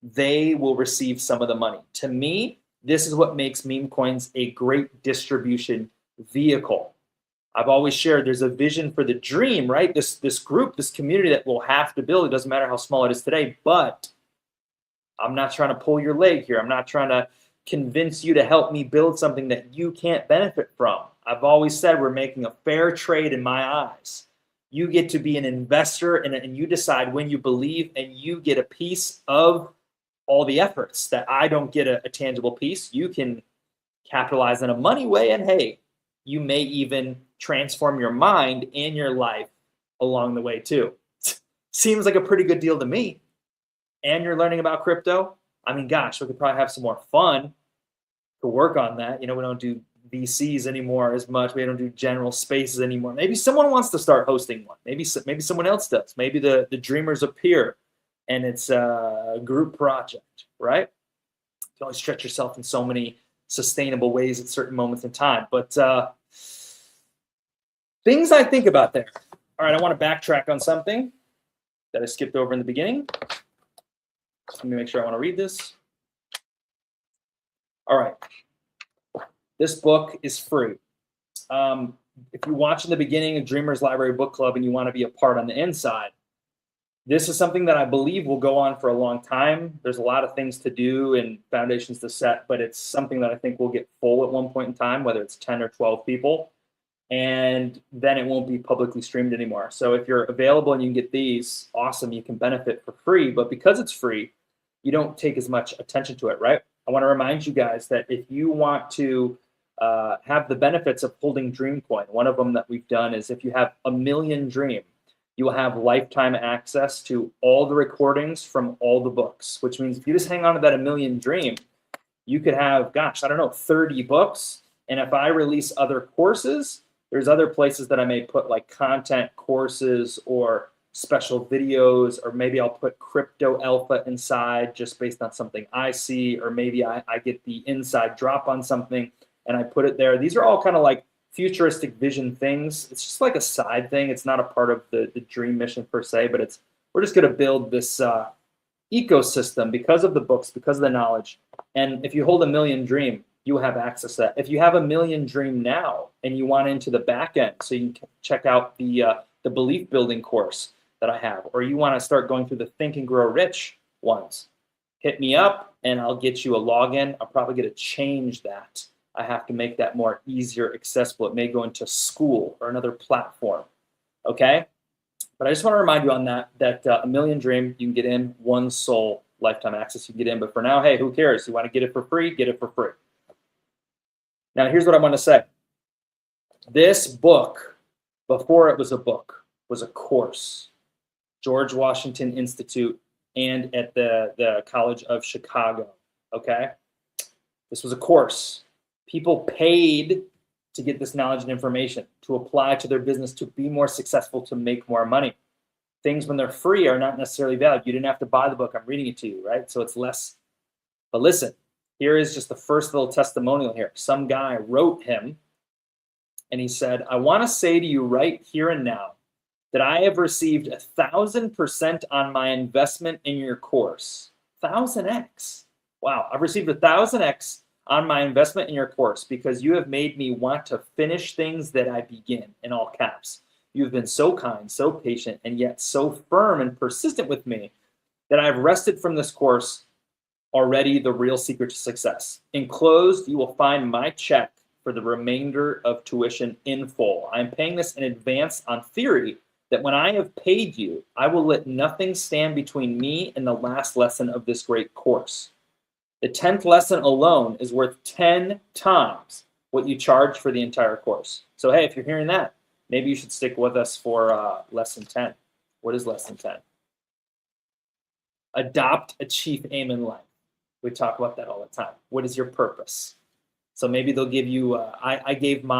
they will receive some of the money. To me, this is what makes meme coins a great distribution vehicle. I've always shared there's a vision for the dream, right? This group, this community that we'll have to build. It doesn't matter how small it is today, but I'm not trying to pull your leg here. I'm not trying to convince you to help me build something that you can't benefit from. I've always said we're making a fair trade in my eyes. You get to be an investor and you decide when you believe, and you get a piece of all the efforts that I don't get a tangible piece. You can capitalize in a money way, and hey, you may even transform your mind and your life along the way too. Seems like a pretty good deal to me. And you're learning about crypto. I mean, gosh, we could probably have some more fun to work on that. You know, we don't do VCs anymore as much. We don't do general spaces anymore. Maybe someone wants to start hosting one. Maybe someone else does. Maybe the dreamers appear and it's a group project, right? You can always stretch yourself in so many sustainable ways at certain moments in time. But things I think about there. All right, I want to backtrack on something that I skipped over in the beginning. Let me make sure I want to read this. All right. This book is free. If you watch in the beginning of Dreamers Library Book Club and you want to be a part on the inside, this is something that I believe will go on for a long time. There's a lot of things to do and foundations to set, but it's something that I think will get full at one point in time, whether it's 10 or 12 people, and then it won't be publicly streamed anymore. So if you're available and you can get these, awesome, you can benefit for free. But because it's free, you don't take as much attention to it, right? I want to remind you guys that if you want to have the benefits of holding Dreamcoin, one of them that we've done is if you have 1 million Dream, you will have lifetime access to all the recordings from all the books, which means if you just hang on to that 1 million Dream, you could have, gosh, I don't know, 30 books. And if I release other courses, there's other places that I may put like content courses or special videos, or maybe I'll put crypto alpha inside just based on something I see, or maybe I get the inside drop on something and I put it there. These are all kind of like futuristic vision things. It's just like a side thing. It's not a part of the dream mission per se, but we're just going to build this ecosystem because of the books, because of the knowledge. And if you hold 1 million Dream, you will have access to that. If you have 1 million Dream now and you want into the back end, so you can check out the belief building course that I have, or you want to start going through the Think and Grow Rich ones, hit me up and I'll get you a login. I'll probably get to change that. I have to make that more easier accessible. It may go into school or another platform, okay? But I just want to remind you on that 1 million Dream, you can get in, one soul lifetime access you can get in. But for now, hey, who cares? You want to get it for free, get it for free. Now, here's what I want to say. This book, before it was a book, was a course. George Washington Institute and at the College of Chicago, okay? This was a course. People paid to get this knowledge and information, to apply to their business, to be more successful, to make more money. Things when they're free are not necessarily valued. You didn't have to buy the book. I'm reading it to you, right? So it's less. But listen, here is just the first little testimonial here. Some guy wrote him and he said, I want to say to you right here and now that I have received 1,000% on my investment in your course. 1,000x. Wow, I've received 1,000x on my investment in your course because you have made me want to finish things that I begin, in all caps. You've been so kind, so patient, and yet so firm and persistent with me that I've wrested from this course already the real secret to success. Enclosed, you will find my check for the remainder of tuition in full. I'm paying this in advance on theory that when I have paid you, I will let nothing stand between me and the last lesson of this great course. The 10th lesson alone is worth 10 times what you charge for the entire course. So, hey, if you're hearing that, maybe you should stick with us for lesson 10. What is lesson 10? Adopt a chief aim in life. We talk about that all the time. What is your purpose? So maybe they'll give you, I gave if you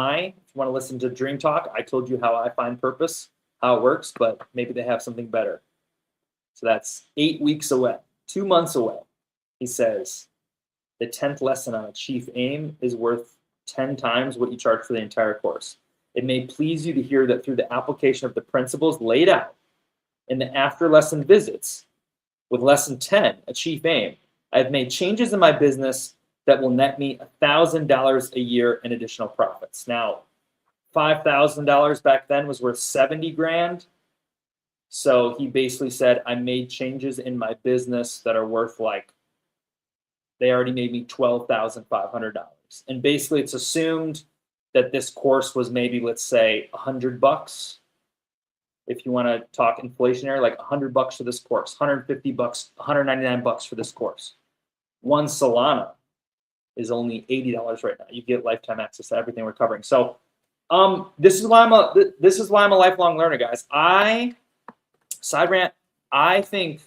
want to listen to Dream Talk, I told you how I find purpose, how it works, but maybe they have something better. So that's 8 weeks away, 2 months away. He says, the 10th lesson on a chief aim is worth 10 times what you charge for the entire course. It may please you to hear that through the application of the principles laid out in the after lesson visits with lesson 10, a chief aim, I've made changes in my business that will net me $1,000 a year in additional profits. Now, $5,000 back then was worth 70 grand. So he basically said, I made changes in my business that are worth they already made me $12,500. And basically it's assumed that this course was maybe, let's say, $100. If you want to talk inflationary, like $100 for this course, $150, $199 for this course. One Solana is only $80 right now. You get lifetime access to everything we're covering. So this is why I'm a lifelong learner, guys. Side rant, I think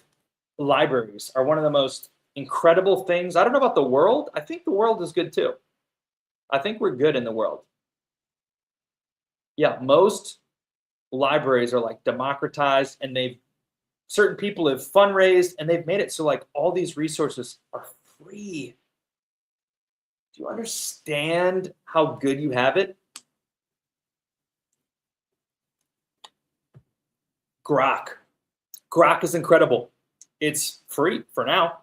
libraries are one of the most incredible things. I don't know about the world. I think the world is good too. I think we're good in the world. Yeah, most libraries are democratized, and certain people have fundraised, and they've made it so all these resources are free. Do you understand how good you have it? Grok is incredible. It's free for now.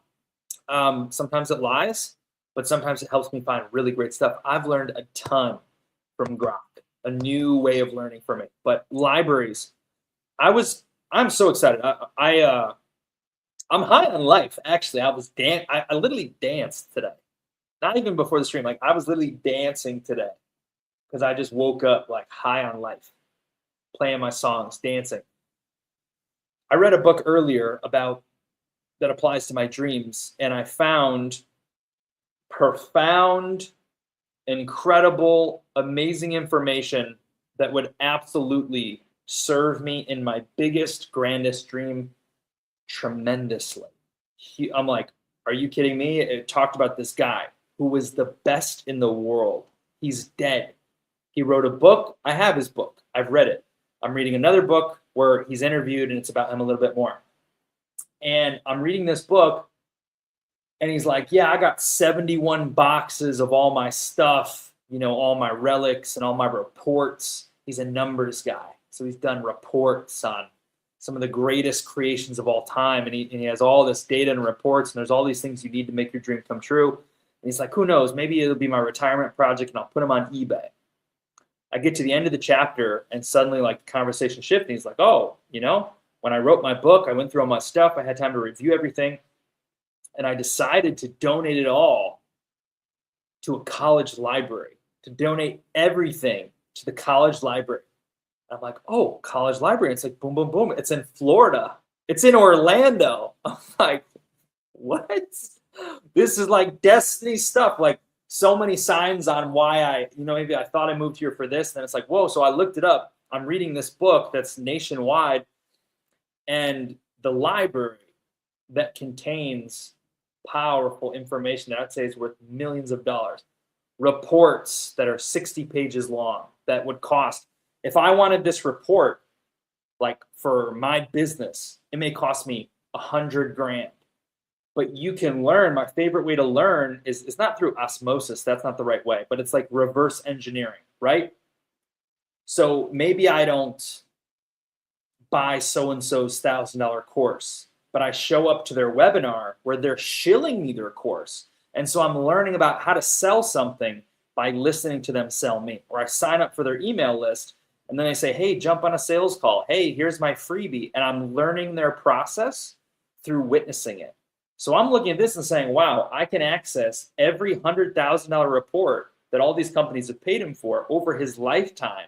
Sometimes it lies, but sometimes it helps me find really great stuff. I've learned a ton from Grok, a new way of learning from it. But libraries, I'm so excited. I'm high on life. Actually, I literally danced today. Not even before the stream. I was literally dancing today because I just woke up high on life, playing my songs, dancing. I read a book earlier that applies to my dreams, and I found profound, incredible, amazing information that would absolutely serve me in my biggest, grandest dream tremendously. I'm like, are you kidding me? It talked about this guy who was the best in the world. He's dead. He wrote a book. I have his book. I've read it. I'm reading another book where he's interviewed, and it's about him a little bit more. And I'm reading this book, and he's like, yeah, I got 71 boxes of all my stuff, all my relics and all my reports. He's a numbers guy. So he's done reports on some of the greatest creations of all time. And he has all this data and reports, and there's all these things you need to make your dream come true. And he's like, who knows? Maybe it'll be my retirement project, and I'll put them on eBay. I get to the end of the chapter, and suddenly the conversation shifts, and he's like, oh, when I wrote my book, I went through all my stuff. I had time to review everything, and I decided to donate it all to a college library, to donate everything to the college library. I'm like, oh, college library. It's boom, boom, boom. It's in Florida. It's in Orlando. I'm like, what? This is destiny stuff. So many signs on why maybe I thought I moved here for this. And then it's whoa. So I looked it up. I'm reading this book that's nationwide, and the library that contains powerful information that I'd say is worth millions of dollars. Reports that are 60 pages long that would cost, if I wanted this report, for my business, it may cost me 100 grand. But you can learn. My favorite way to learn is not through osmosis. That's not the right way, but it's reverse engineering, right? So maybe I don't buy so-and-so's $1,000 course, but I show up to their webinar where they're shilling me their course. And so I'm learning about how to sell something by listening to them sell me. Or I sign up for their email list, and then they say, hey, jump on a sales call. Hey, here's my freebie. And I'm learning their process through witnessing it. So I'm looking at this and saying, wow, I can access every $100,000 report that all these companies have paid him for over his lifetime.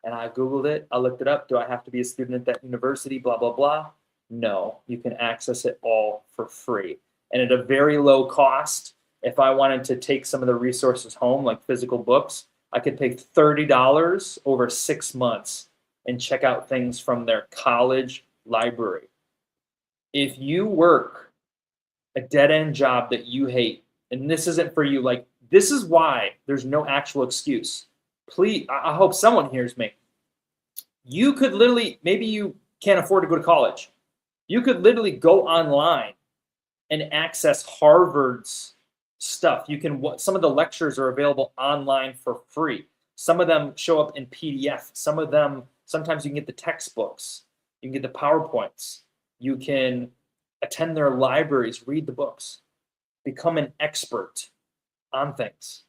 And I Googled it. I looked it up. Do I have to be a student at that university? Blah, blah, blah. No, you can access it all for free and at a very low cost. If I wanted to take some of the resources home, like physical books, I could pay $30 over 6 months and check out things from their college library. If you work a dead-end job that you hate, and this isn't for you, like, this is why there's no actual excuse. Please, I hope someone hears me. You could literally, maybe you can't afford to go to college. You could literally go online and access Harvard's stuff. You can, some of the lectures are available online for free. Some of them show up in PDF. Some of them, sometimes you can get the textbooks. You can get the PowerPoints. You can attend their libraries, read the books, become an expert on things.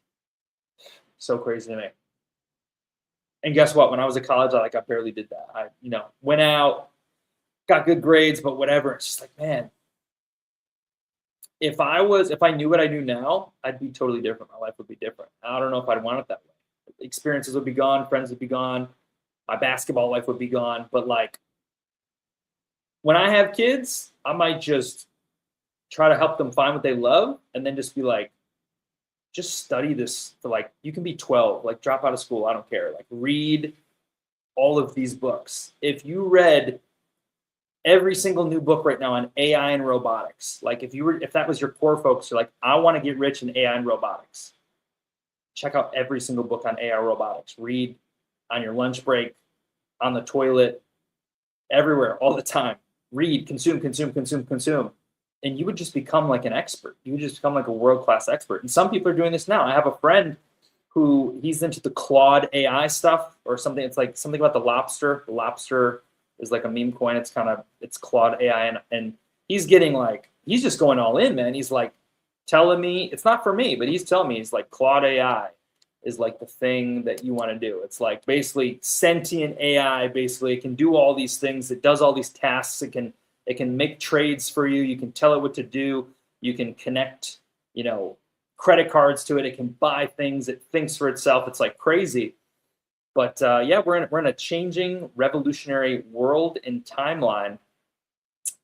So crazy to me. And guess what? When I was at college, I barely did that. I, went out, got good grades, but whatever. It's just like, man, if I knew what I knew now, I'd be totally different. My life would be different. I don't know if I'd want it that way. Experiences would be gone, friends would be gone, my basketball life would be gone. But like, when I have kids, I might just try to help them find what they love, and then just be like, just study this for, like, you can be 12, like, drop out of school, I don't care. Like, read all of these books. If you read every single new book right now on AI and robotics, like, if that was your core focus, you're like, I want to get rich in AI and robotics, check out every single book on AI robotics. Read on your lunch break, on the toilet, everywhere, all the time. Read, consume, consume, consume, consume. And you would just become like an expert. You would just become like a world-class expert. And some people are doing this now. I have a friend who, he's into the Claude AI stuff or something. It's like something about the lobster. The lobster is like a meme coin. It's Claude AI. And he's he's just going all in, man. He's like telling me, it's not for me, but he's telling me, he's like, Claude AI is like the thing that you want to do. It's like basically sentient AI. Basically, it can do all these things. It does all these tasks. It can make trades for you. You can tell it what to do. You can connect, credit cards to it. It can buy things. It thinks for itself. It's like crazy. But yeah, we're in a changing, revolutionary world and timeline.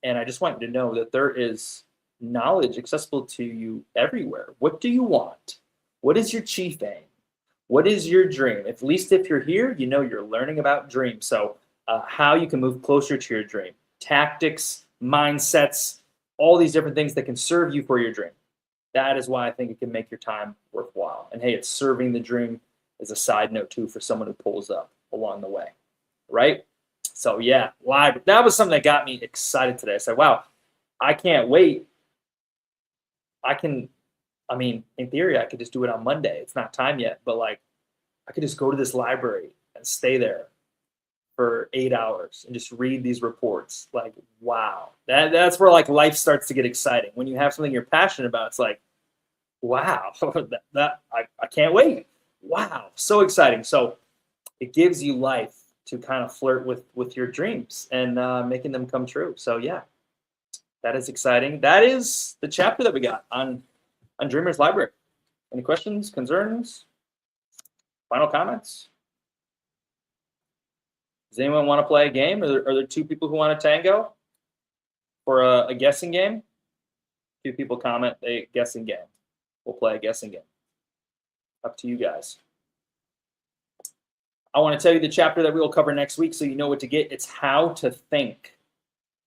And I just want you to know that there is knowledge accessible to you everywhere. What do you want? What is your chief aim? What is your dream? At least if you're here, you're learning about dreams. So how you can move closer to your dream. Tactics, mindsets, all these different things that can serve you for your dream. That is why I think it can make your time worthwhile. And hey, it's serving the dream as a side note too for someone who pulls up along the way, right? So yeah, live. That was something that got me excited today. I said, wow, I can't wait. In theory, I could just do it on Monday. It's not time yet, but like, I could just go to this library and stay there for 8 hours and just read these reports. Like, wow, that's where like life starts to get exciting. When you have something you're passionate about, it's like, wow, I can't wait. Wow, so exciting. So it gives you life to kind of flirt with your dreams and making them come true. So yeah, that is exciting. That is the chapter that we got on Dreamers Library. Any questions, concerns, final comments? Does anyone want to play a game? Are there two people who want to tango for a guessing game? Two people comment a guessing game. We'll play a guessing game. Up to you guys. I want to tell you the chapter that we will cover next week so you know what to get. It's How to Think.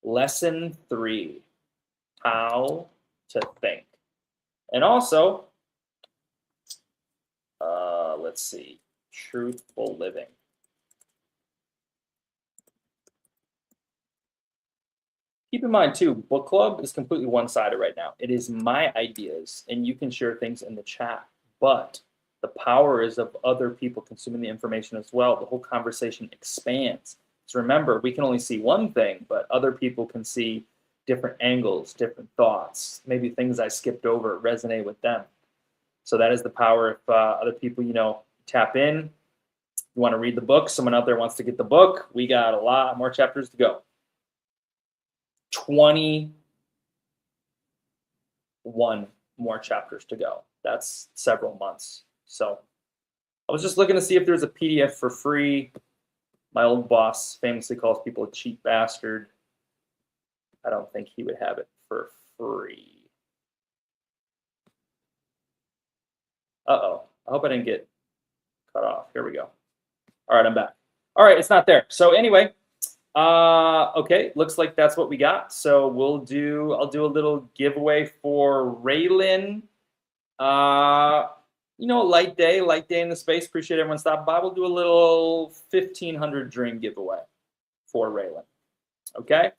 Lesson 3. How to Think. And also, let's see, Truthful Living. Keep in mind, too, book club is completely one-sided right now. It is my ideas, and you can share things in the chat. But the power is of other people consuming the information as well. The whole conversation expands. So remember, we can only see one thing, but other people can see different angles, different thoughts, maybe things I skipped over resonate with them. So that is the power if other people, tap in. You want to read the book, someone out there wants to get the book, we got a lot more chapters to go. 21 more chapters to go. That's several months. So I was just looking to see if there's a PDF for free. My old boss famously calls people a cheap bastard. I don't think he would have it for free. hope I didn't get cut off. Here we go. All right, I'm back. All right, it's not there. So anyway, okay, looks like that's what we got. So I'll do a little giveaway for Raylan. Light day in the space. Appreciate everyone stopping by. We'll do a little 1,500 dream giveaway for Raylan. Okay?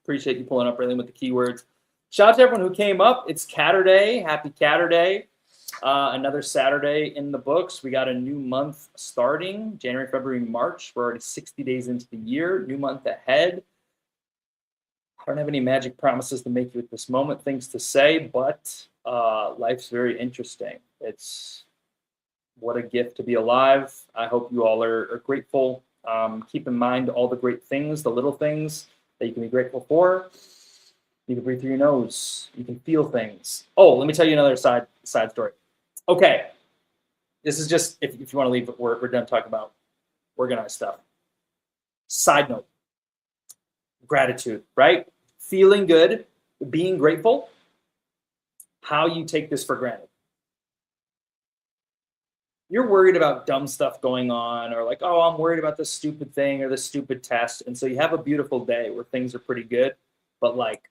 Appreciate you pulling up, Raylan, with the keywords. Shout out to everyone who came up. It's Catterday. Happy Catterday. Another Saturday in the books. We got a new month starting, January, February, March. We're already 60 days into the year. New month ahead. I don't have any magic promises to make you at this moment, things to say, but life's very interesting. It's what a gift to be alive. I hope you all are grateful. Keep in mind all the great things, the little things that you can be grateful for. You can breathe through your nose. You can feel things. Oh, let me tell you another side story. Okay, this is just, if you want to leave, we're done talking about organized stuff. Side note, gratitude, right? Feeling good, being grateful, how you take this for granted. You're worried about dumb stuff going on, or like, oh, I'm worried about this stupid thing or this stupid test. And so you have a beautiful day where things are pretty good, but like,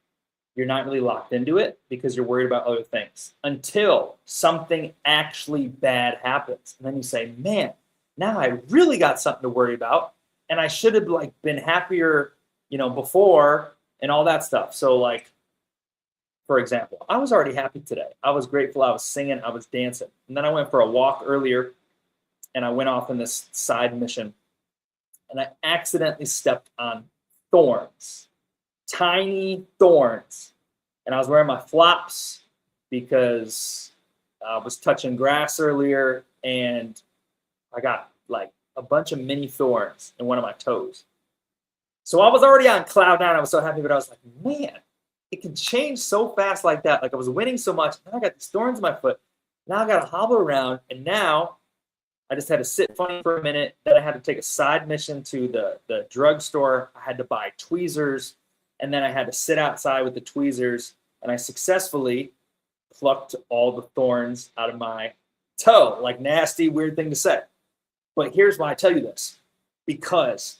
you're not really locked into it because you're worried about other things until something actually bad happens. And then you say, man, now I really got something to worry about. And I should have like been happier, before and all that stuff. So like, for example, I was already happy today. I was grateful. I was singing. I was dancing. And then I went for a walk earlier and I went off on this side mission and I accidentally stepped on thorns. Tiny thorns. And I was wearing my flops because I was touching grass earlier and I got like a bunch of mini thorns in one of my toes. So I was already on cloud nine. I was so happy, but I was like, man, it can change so fast like that. Like I was winning so much. Now I got these thorns in my foot. Now I got to hobble around. And now I just had to sit funny for a minute. Then I had to take a side mission to the drugstore. I had to buy tweezers. And then I had to sit outside with the tweezers, and I successfully plucked all the thorns out of my toe. Like nasty, weird thing to say. But here's why I tell you this. Because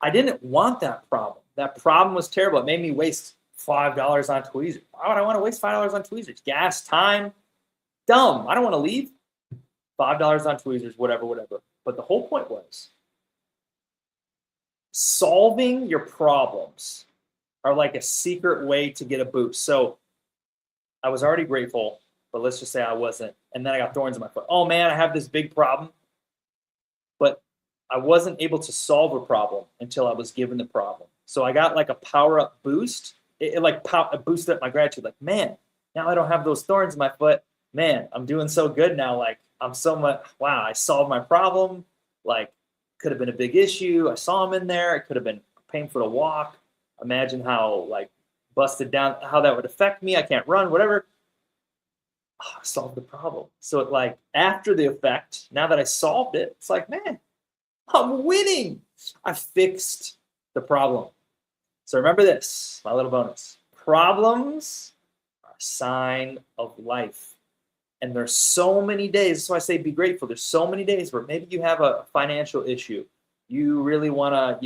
I didn't want that problem. That problem was terrible. It made me waste $5 on tweezers. Why would I want to waste $5 on tweezers? Gas, time, dumb. I don't want to leave. $5 on tweezers, whatever. But the whole point was, solving your problems are like a secret way to get a boost. So I was already grateful, but let's just say I wasn't. And then I got thorns in my foot. Oh man, I have this big problem. But I wasn't able to solve a problem until I was given the problem. So I got like a power up boost. It boosted up my gratitude. Like, man, now I don't have those thorns in my foot. Man, I'm doing so good now. Like I'm so much, wow, I solved my problem. Like, could have been a big issue. I saw him in there. It could have been painful to walk. Imagine how like busted down, how that would affect me. I can't run, whatever. Oh, I solved the problem. So it like after the effect, now that I solved it, it's like, man, I'm winning. I fixed the problem. So remember this, my little bonus. Problems are a sign of life. And there's so many days, that's why I say be grateful. There's so many days where maybe you have a financial issue. You really want to,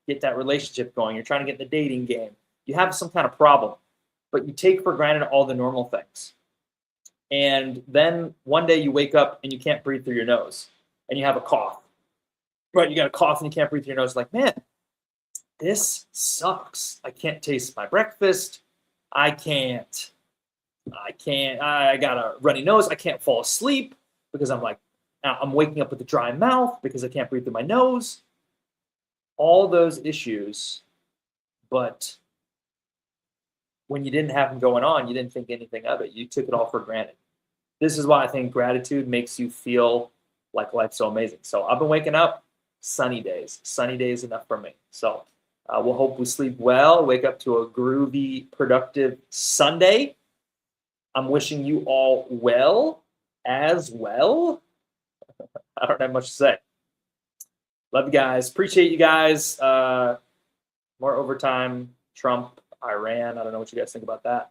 get that relationship going. You're trying to get in the dating game. You have some kind of problem, but you take for granted all the normal things. And then one day you wake up and you can't breathe through your nose and you have a cough. Right, you got a cough and you can't breathe through your nose. Like, man, this sucks. I can't taste my breakfast. I got a runny nose. I can't fall asleep because I'm waking up with a dry mouth because I can't breathe through my nose. All those issues, but when you didn't have them going on, you didn't think anything of it. You took it all for granted. This is why I think gratitude makes you feel like life's so amazing. So I've been waking up sunny days. Sunny days enough for me. So we'll hope we sleep well, wake up to a groovy, productive Sunday. I'm wishing you all well as well. I don't have much to say. Love you guys. Appreciate you guys. More overtime. Trump, Iran. I don't know what you guys think about that.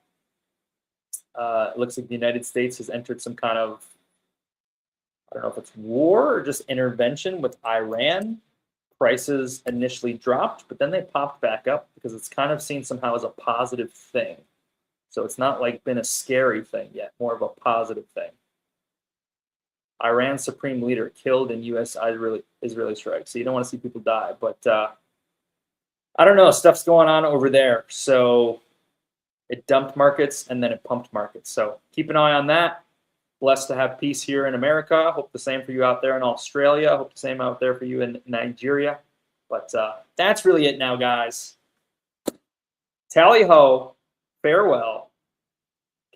It looks like the United States has entered some kind of I don't know if it's war or just intervention with Iran. Prices initially dropped, but then they popped back up because it's kind of seen somehow as a positive thing. So it's not like been a scary thing yet, more of a positive thing. Iran's supreme leader killed in U.S. Israeli strike. So you don't want to see people die. But I don't know. Stuff's going on over there. So it dumped markets and then it pumped markets. So keep an eye on that. Blessed to have peace here in America. Hope the same for you out there in Australia. Hope the same out there for you in Nigeria. But that's really it now, guys. Tally ho. Farewell.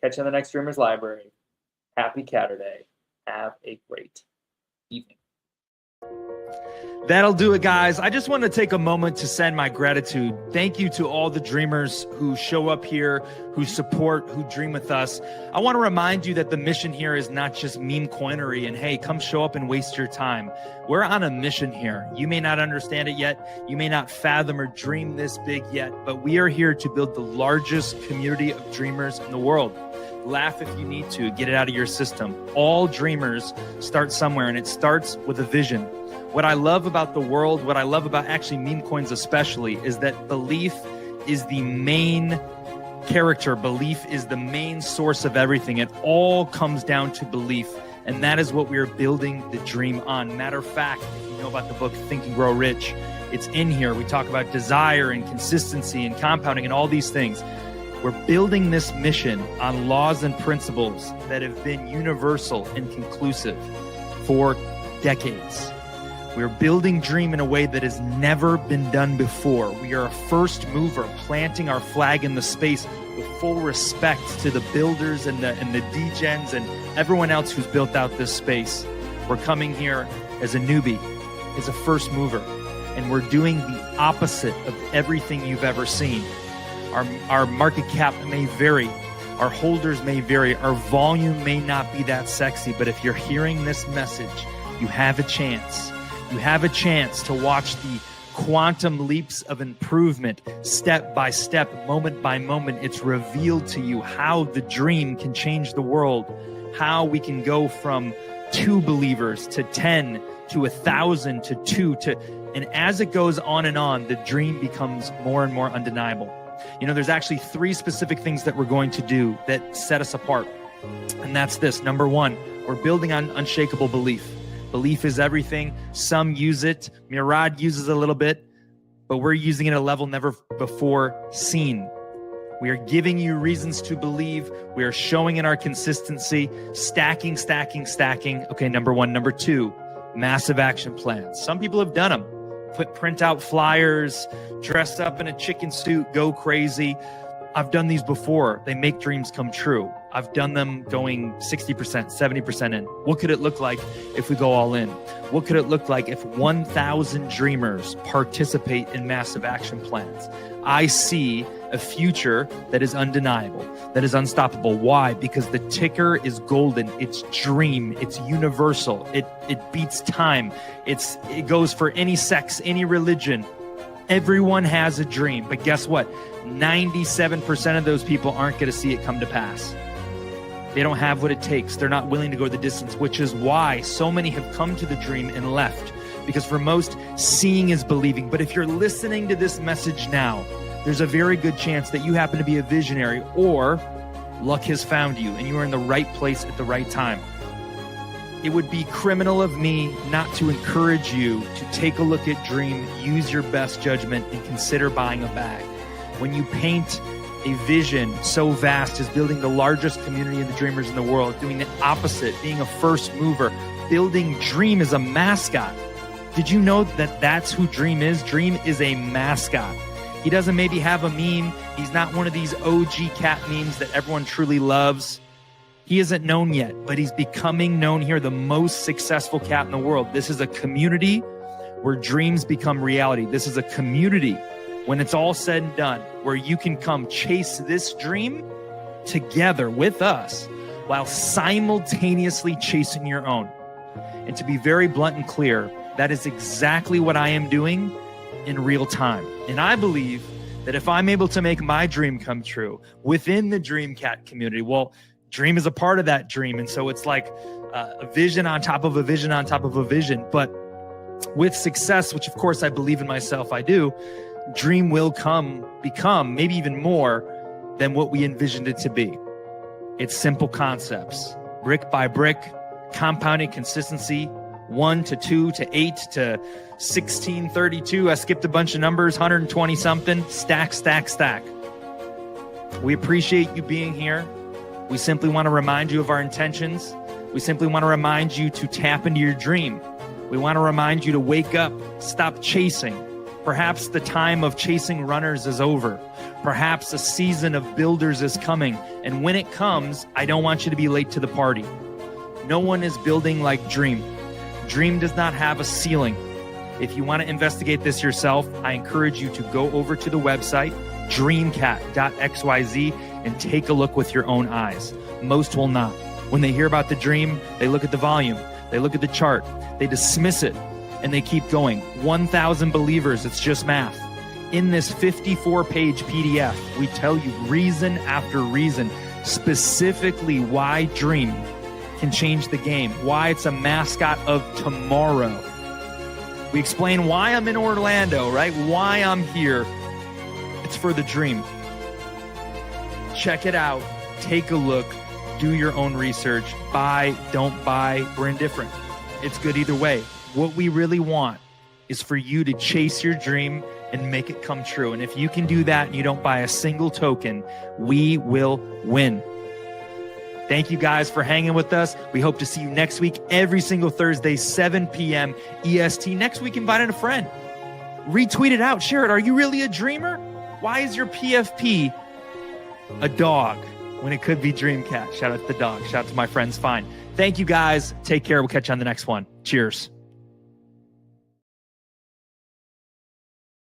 Catch you in the next Dreamers Library. Happy Catterday. Have a great evening. That'll do it, guys. I just want to take a moment to send my gratitude. Thank you to all the dreamers who show up here, who support, who dream with us. I want to remind you that the mission here is not just meme coinery and, hey, come show up and waste your time. We're on a mission here. You may not understand it yet. You may not fathom or dream this big yet, but we are here to build the largest community of dreamers in the world. Laugh if you need to. Get it out of your system. All dreamers start somewhere, and it starts with a vision. What I love about the world, what I love about actually meme coins especially, is that belief is the main character. Belief is the main source of everything. It all comes down to belief, and that is what we are building the dream on. Matter of fact, if you know about the book Think and Grow Rich, it's in here. We talk about desire and consistency and compounding and all these things. We're building this mission on laws and principles that have been universal and conclusive for decades. We're building dream in a way that has never been done before. We are a first mover, planting our flag in the space with full respect to the builders and the degens and everyone else who's built out this space. We're coming here as a newbie, as a first mover, and we're doing the opposite of everything you've ever seen. Our market cap may vary. Our holders may vary. Our volume may not be that sexy, but if you're hearing this message, you have a chance. You have a chance to watch the quantum leaps of improvement, step by step, moment by moment. It's revealed to you how the dream can change the world, how we can go from 2 believers to 10 to 1,000 to 2 to, and as it goes on and on, the dream becomes more and more undeniable. You know, there's actually 3 specific things that we're going to do that set us apart. And that's this. Number 1, we're building on unshakable belief. Belief is everything. Some use it. Murad uses a little bit, but we're using it at a level never before seen. We are giving you reasons to believe. We are showing in our consistency, stacking. Okay, number 1. Number 2, massive action plans. Some people have done them. Print out flyers, dress up in a chicken suit, go crazy. I've done these before. They make dreams come true. I've done them going 60%, 70% in. What could it look like if we go all in? What could it look like if 1,000 dreamers participate in massive action plans? I see a future that is undeniable, that is unstoppable. Why? Because the ticker is golden. It's dream. It's universal. It beats time. It goes for any sex, any religion. Everyone has a dream. But guess what? 97% of those people aren't going to see it come to pass. They don't have what it takes. They're not willing to go the distance, which is why so many have come to the dream and left. Because for most, seeing is believing. But if you're listening to this message now, there's a very good chance that you happen to be a visionary, or luck has found you and you are in the right place at the right time. It would be criminal of me not to encourage you to take a look at dream, use your best judgment, and consider buying a bag. When you paint a vision so vast as building the largest community of the dreamers in the world, doing the opposite, being a first mover, building dream as a mascot. Did you know that that's who Dream is? Dream is a mascot. He doesn't maybe have a meme. He's not one of these OG cat memes that everyone truly loves. He isn't known yet, but he's becoming known here, the most successful cat in the world. This is a community where dreams become reality. This is a community, when it's all said and done, where you can come chase this dream together with us while simultaneously chasing your own. And to be very blunt and clear, that is exactly what I am doing in real time. And I believe that if I'm able to make my dream come true within the Dream Cat community, well, Dream is a part of that dream. And so it's like a vision on top of a vision on top of a vision. But with success, which of course I believe in myself, I do, dream will become maybe even more than what we envisioned it to be. It's simple concepts, brick by brick, compounding consistency, 1 to 2 to 8 to 16, 32. I skipped a bunch of numbers, 120 something, stack, stack, stack. We appreciate you being here. We simply want to remind you of our intentions. We simply want to remind you to tap into your dream. We want to remind you to wake up, stop chasing. Perhaps the time of chasing runners is over. Perhaps a season of builders is coming. And when it comes, I don't want you to be late to the party. No one is building like Dream. Dream does not have a ceiling. If you want to investigate this yourself, I encourage you to go over to the website, dreamcat.xyz, and take a look with your own eyes. Most will not. When they hear about the dream, they look at the volume, they look at the chart, they dismiss it, and they keep going. 1,000 believers, it's just math. In this 54-page PDF, we tell you reason after reason, specifically why Dream can change the game, why it's a mascot of tomorrow. We explain why I'm in Orlando, right? Why I'm here. It's for the dream. Check it out. Take a look. Do your own research. Buy, don't buy. We're indifferent. It's good either way. What we really want is for you to chase your dream and make it come true. And if you can do that and you don't buy a single token, we will win. Thank you guys for hanging with us. We hope to see you next week, every single Thursday, 7 p.m. EST. Next week, invite in a friend. Retweet it out. Share it. Are you really a dreamer? Why is your PFP a dog when it could be Dreamcat? Shout out to the dog. Shout out to my friends. Fine. Thank you guys. Take care. We'll catch you on the next one. Cheers.